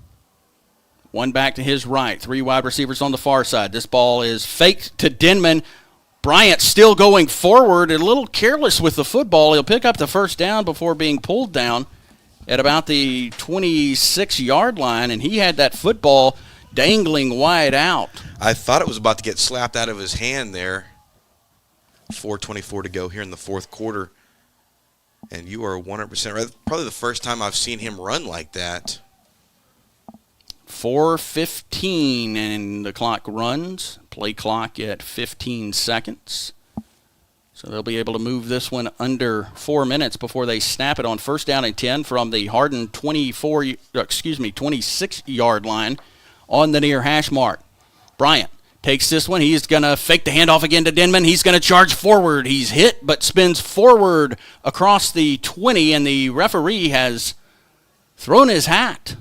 1 back to his right. 3 wide receivers on the far side. This ball is faked to Denman. Bryant still going forward, a little careless with the football. He'll pick up the first down before being pulled down at about the 26-yard line, and he had that football dangling wide out. I thought it was about to get slapped out of his hand there. 4:24 to go here in the fourth quarter. And you are 100% right. Probably the first time I've seen him run like that. 4:15 and the clock runs. Play clock at 15 seconds. So they'll be able to move this one under 4 minutes before they snap it on first down and 10 from the Hardin 26-yard line on the near hash mark. Bryant takes this one. He's going to fake the handoff again to Denman. He's going to charge forward. He's hit but spins forward across the 20, and the referee has thrown his hat.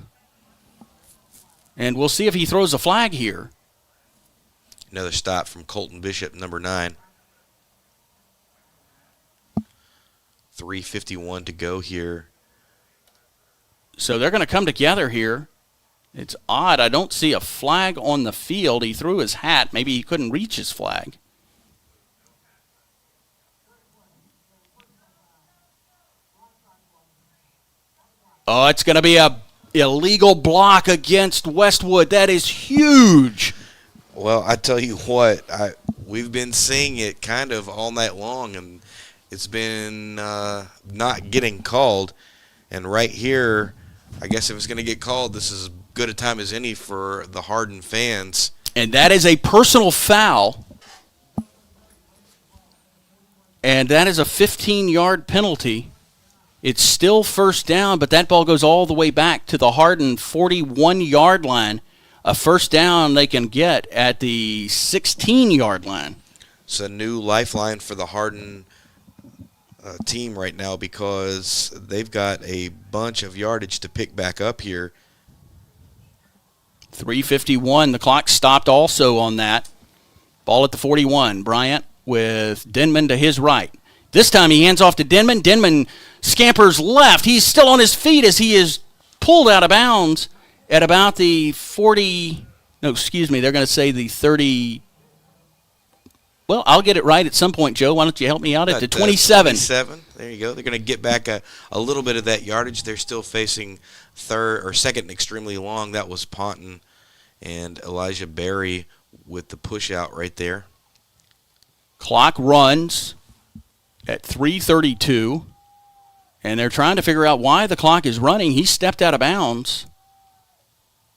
And we'll see if he throws a flag here. Another stop from Colton Bishop, number 9. 3:51 to go here. So they're going to come together here. It's odd. I don't see a flag on the field. He threw his hat. Maybe he couldn't reach his flag. Oh, it's going to be a illegal block against Westwood. That is huge. Well, I tell you what, we've been seeing it kind of all night long, and it's been not getting called. And right here, I guess if it's going to get called, this is as good a time as any for the Hardin fans. And that is a personal foul. And that is a 15-yard penalty. It's still first down, but that ball goes all the way back to the Hardin 41-yard line. A first down they can get at the 16-yard line. It's a new lifeline for the Hardin team right now because they've got a bunch of yardage to pick back up here. 3:51. The clock stopped also on that. Ball at the 41. Bryant with Denman to his right. This time he hands off to Denman. Denman scampers left. He's still on his feet as he is pulled out of bounds at about the 40. No, excuse me. They're going to say the 30. Well, I'll get it right at some point, Joe. Why don't you help me out at the 27? 27. There you go. They're going to get back a little bit of that yardage. They're still facing third or second and extremely long. That was Ponton and Elijah Berry with the push out right there. Clock runs at 3:32, and they're trying to figure out why the clock is running. He stepped out of bounds,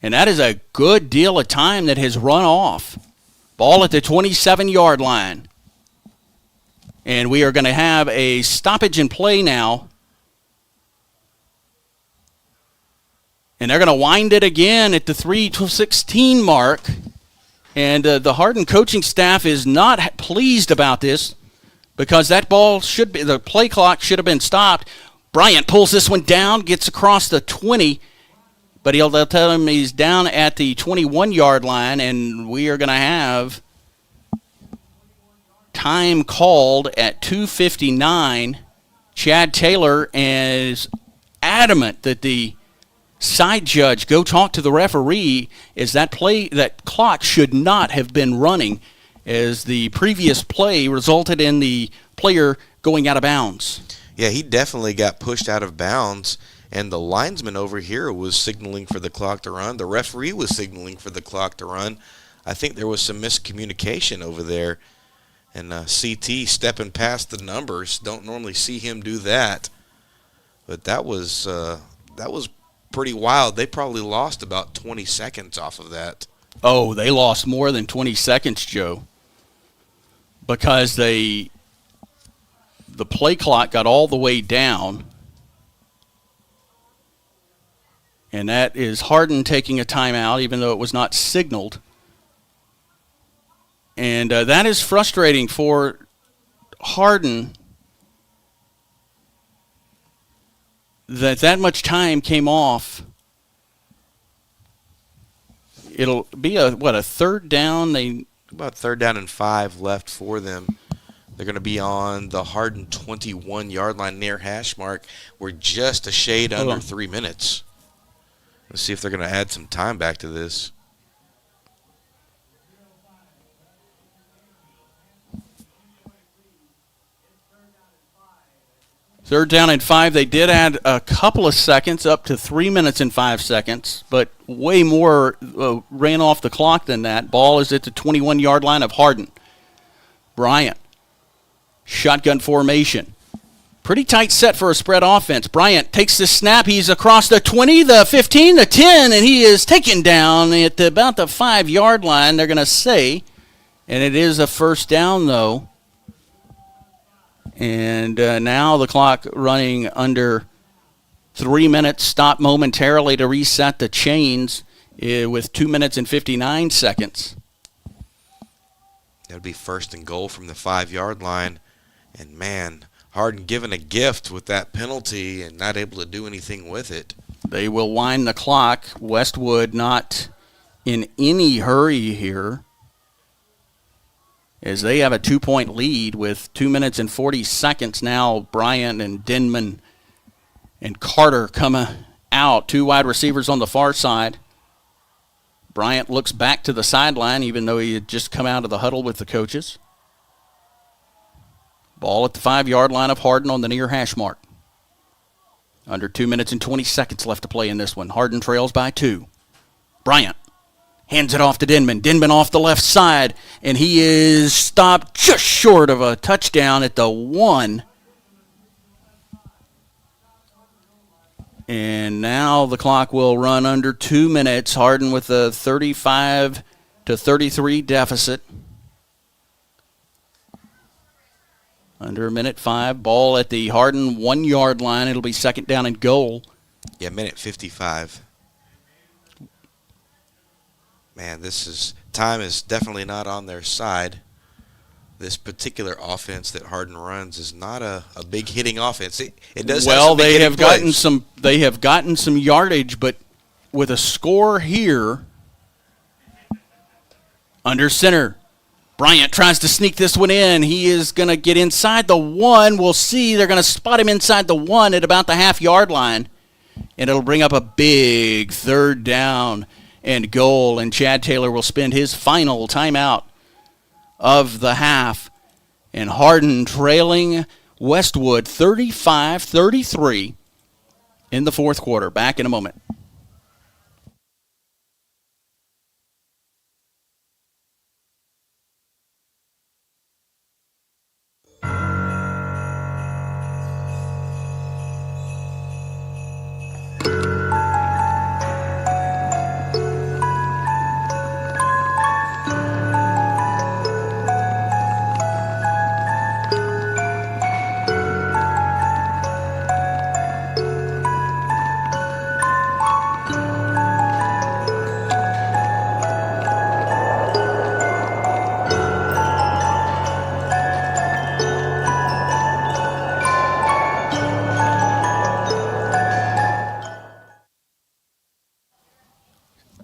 and that is a good deal of time that has run off. Ball at the 27-yard line. And we are going to have a stoppage in play now. And they're going to wind it again at the 3:16 mark. And the Hardin coaching staff is not pleased about this because that ball should be, the play clock should have been stopped. Bryant pulls this one down, gets across the 20, but they'll tell him he's down at the 21-yard line, and we are going to have time called at 2:59. Chad Taylor is adamant that the side judge go talk to the referee as that clock should not have been running, as the previous play resulted in the player going out of bounds. Yeah, he definitely got pushed out of bounds, and the linesman over here was signaling for the clock to run. The referee was signaling for the clock to run. I think there was some miscommunication over there, and CT stepping past the numbers. Don't normally see him do that, but that was pretty wild. They probably lost about 20 seconds off of that. Oh, they lost more than 20 seconds, Joe, because the play clock got all the way down, and that is Hardin taking a timeout, even though it was not signaled. And that is frustrating for Hardin that much time came off. It'll be a third down. About third down and 5 left for them. They're going to be on the Hardin 21-yard line near hash mark. We're just a shade under 3 minutes. Let's see if they're going to add some time back to this. Third down and 5. They did add a couple of seconds, up to 3 minutes and 5 seconds, but way more ran off the clock than that. Ball is at the 21-yard line of Hardin. Bryant, shotgun formation. Pretty tight set for a spread offense. Bryant takes the snap. He's across the 20, the 15, the 10, and he is taken down at about the 5-yard line, they're going to say. And it is a first down, though. And now the clock running under 3 minutes, stopped momentarily to reset the chains with 2 minutes and 59 seconds. That'll be first and goal from the 5-yard line. And, man, Hardin given a gift with that penalty and not able to do anything with it. They will wind the clock. Westwood not in any hurry here. as they have a 2-point lead with 2 minutes and 40 seconds now. Bryant and Denman and Carter come out, 2 wide receivers on the far side. Bryant looks back to the sideline, even though he had just come out of the huddle with the coaches. Ball at the 5-yard line of Hardin on the near hash mark. Under 2 minutes and 20 seconds left to play in this one. Hardin trails by 2. Bryant hands it off to Denman. Denman off the left side, and he is stopped just short of a touchdown at the 1. And now the clock will run under 2 minutes. Hardin with a 35-33 deficit. Under 1:05. Ball at the Hardin 1-yard line. It'll be second down and goal. Yeah, 1:55. Man, time is definitely not on their side. This particular offense that Hardin runs is not a big hitting offense. It does. Well, they have gotten some yardage, but with a score here under center, Bryant tries to sneak this one in. He is going to get inside the 1. We'll see. They're going to spot him inside the 1 at about the half-yard line, and it'll bring up a big third down and goal. And Chad Taylor will spend his final timeout of the half, and Hardin trailing Westwood 35-33 in the fourth quarter. Back in a moment.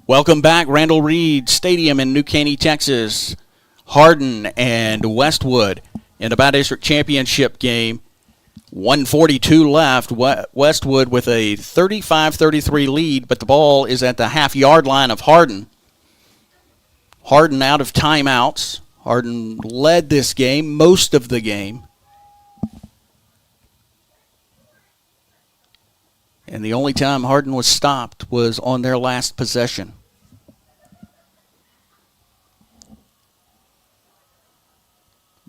Welcome back, Randall Reed Stadium in New Caney, Texas. Hardin and Westwood in the Bi-District Championship game. 1:42 left. Westwood with a 35-33 lead, but the ball is at the half-yard line of Hardin. Hardin out of timeouts. Hardin led this game, most of the game. And the only time Hardin was stopped was on their last possession.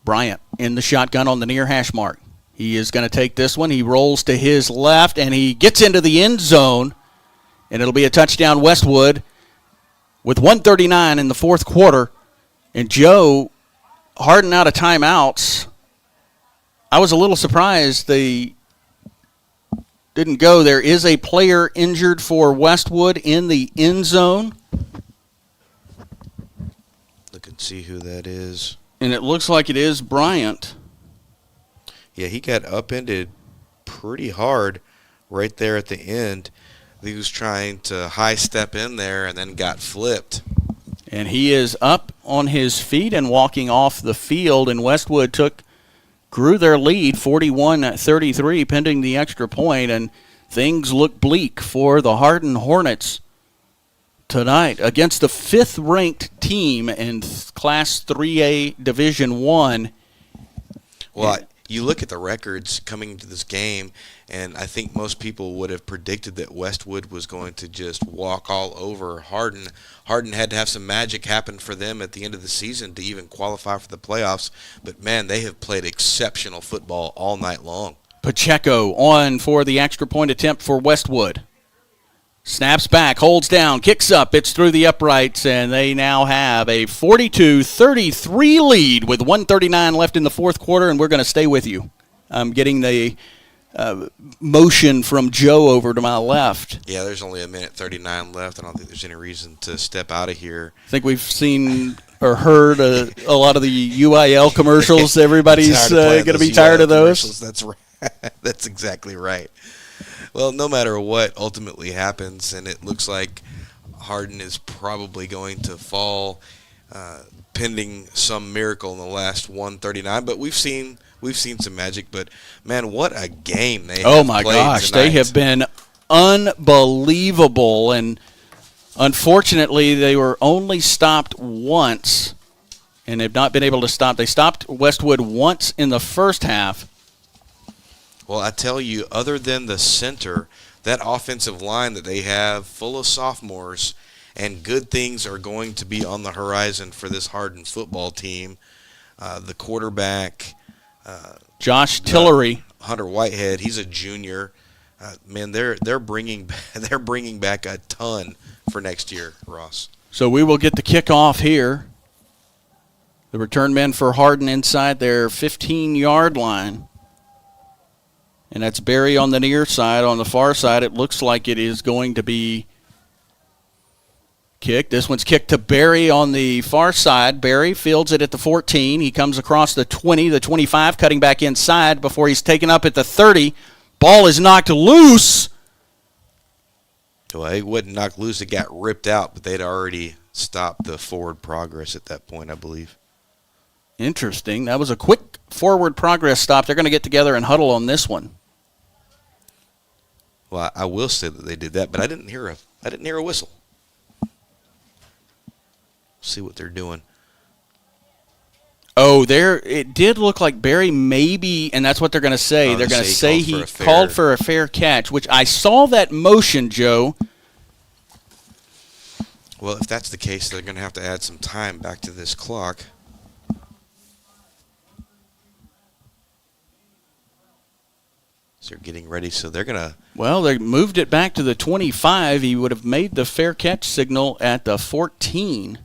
Bryant in the shotgun on the near hash mark. He is going to take this one. He rolls to his left, and he gets into the end zone. And it'll be a touchdown Westwood with 1:39 in the fourth quarter. And Joe, Hardin out of timeouts. I was a little surprised they didn't go. There is a player injured for Westwood in the end zone. Look and see who that is. And it looks like it is Bryant. Yeah, he got upended pretty hard right there at the end. He was trying to high step in there and then got flipped. And he is up on his feet and walking off the field, and Westwood grew their lead 41-33 pending the extra point, and things look bleak for the Hardin Hornets tonight against the 5th-ranked team in Class 3A Division I. Well, you look at the records coming into this game, and I think most people would have predicted that Westwood was going to just walk all over Hardin. Hardin had to have some magic happen for them at the end of the season to even qualify for the playoffs. But, man, they have played exceptional football all night long. Pacheco on for the extra point attempt for Westwood. Snaps back, holds down, kicks up. It's through the uprights, and they now have a 42-33 lead with 1:39 left in the fourth quarter, and we're going to stay with you. I'm getting the motion from Joe over to my left. Yeah, there's only 1:39 left. I don't think there's any reason to step out of here. I think we've seen or heard a lot of the UIL commercials. Everybody's going to be tired of those. That's right. That's exactly right. Well, no matter what ultimately happens, and it looks like Hardin is probably going to fall pending some miracle in the last 139. But we've seen some magic. But man, what a game they have played. Oh my gosh, tonight. they have been unbelievable, and unfortunately they were only stopped once, and they've not been able to stop. They stopped Westwood once in the first half. Well, I tell you, other than the center, that offensive line that they have full of sophomores, and good things are going to be on the horizon for this Hardin football team. The quarterback, Josh Tillery, Hunter Whitehead, he's a junior. Man, they're bringing back a ton for next year, Ross. So we will get the kickoff here. The return men for Hardin inside their 15-yard line. And that's Barry on the near side. On the far side, it looks like it is going to be kicked. This one's kicked to Barry on the far side. Barry fields it at the 14. He comes across the 20, the 25, cutting back inside before he's taken up at the 30. Ball is knocked loose. Well, it wasn't knocked loose. It got ripped out, but they'd already stopped the forward progress at that point, I believe. Interesting. That was a quick forward progress stop. They're going to get together and huddle on this one. Well, I will say that they did that, but I didn't hear a whistle. See what they're doing. Oh, it did look like Barry maybe, and that's what they're going to say. They're going to say he called for a fair catch, which I saw that motion, Joe. Well, if that's the case, they're going to have to add some time back to this clock. So they're getting ready, so they're going to... Well, they moved it back to the 25. He would have made the fair catch signal at the 14.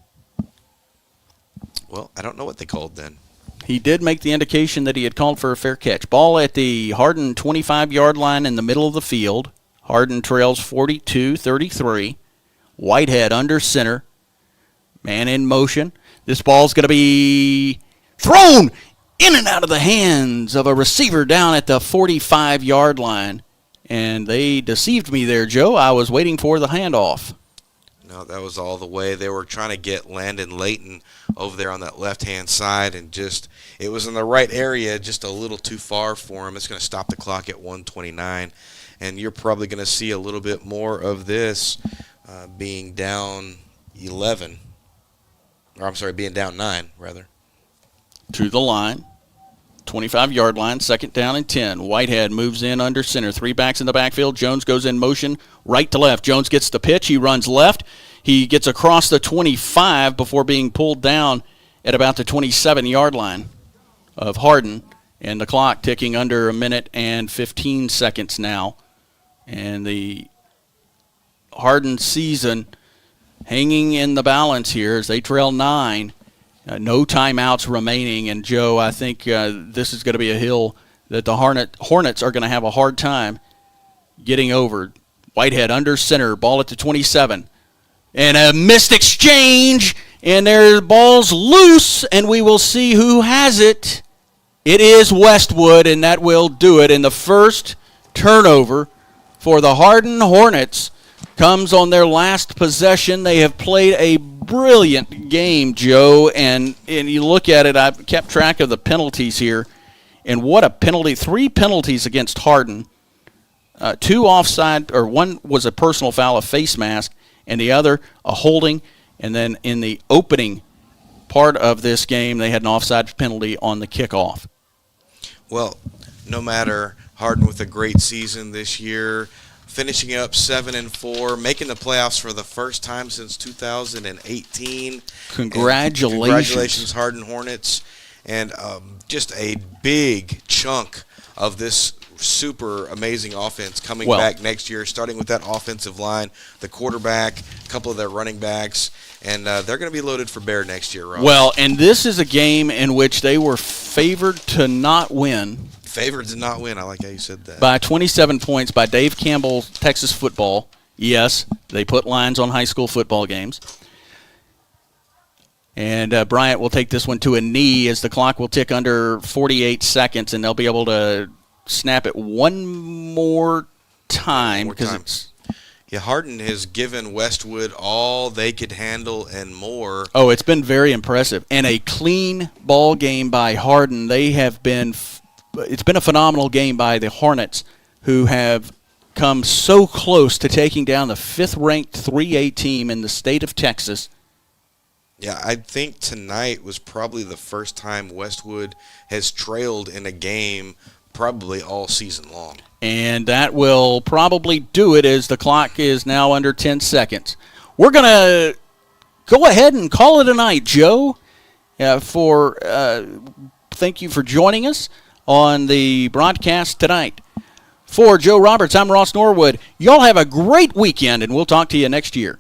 Well, I don't know what they called then. He did make the indication that he had called for a fair catch. Ball at the Hardin 25-yard line in the middle of the field. Hardin trails 42-33. Whitehead under center. Man in motion. This ball's going to be thrown in and out of the hands of a receiver down at the 45-yard line. And they deceived me there, Joe. I was waiting for the handoff. No, that was all the way. They were trying to get Landon Layton over there on that left-hand side, and it was in the right area, just a little too far for him. It's going to stop the clock at 1:29, and you're probably going to see a little bit more of this being down 11. Or I'm sorry, being down 9, rather. To the line. 25-yard line, second down and 10. Whitehead moves in under center. 3 backs in the backfield. Jones goes in motion right to left. Jones gets the pitch. He runs left. He gets across the 25 before being pulled down at about the 27-yard line of Hardin. And the clock ticking under a minute and 15 seconds now. And the Hardin season hanging in the balance here as they trail 9. No timeouts remaining, and Joe, I think this is going to be a hill that the Hornets are going to have a hard time getting over. Whitehead under center, ball at the 27. And a missed exchange, and their ball's loose, and we will see who has it. It is Westwood, and that will do it. And the first turnover for the Hardin Hornets comes on their last possession. They have played a brilliant game, Joe, and you look at it, I've kept track of the penalties here, and what a penalty. 3 penalties against Hardin. 2 offside, or 1 was a personal foul, a face mask, and the other a holding, and then in the opening part of this game, they had an offside penalty on the kickoff. Well, no matter, Hardin with a great season this year, finishing up 7-4, making the playoffs for the first time since 2018. Congratulations, Hardin Hornets. And just a big chunk of this super amazing offense coming back next year, starting with that offensive line, the quarterback, a couple of their running backs, and they're going to be loaded for bear next year, Rob. Well, and this is a game in which they were favored to not win. Favored to not win. I like how you said that. By 27 points by Dave Campbell, Texas football. Yes, they put lines on high school football games. And Bryant will take this one to a knee as the clock will tick under 48 seconds, and they'll be able to snap it one more time. Yeah, Hardin has given Westwood all they could handle and more. Oh, it's been very impressive. And a clean ball game by Hardin. It's been a phenomenal game by the Hornets, who have come so close to taking down the 5th-ranked 3A team in the state of Texas. Yeah, I think tonight was probably the first time Westwood has trailed in a game probably all season long. And that will probably do it, as the clock is now under 10 seconds. We're going to go ahead and call it a night, Joe. Thank you for joining us on the broadcast tonight. For Joe Roberts, I'm Ross Norwood. Y'all have a great weekend, and we'll talk to you next year.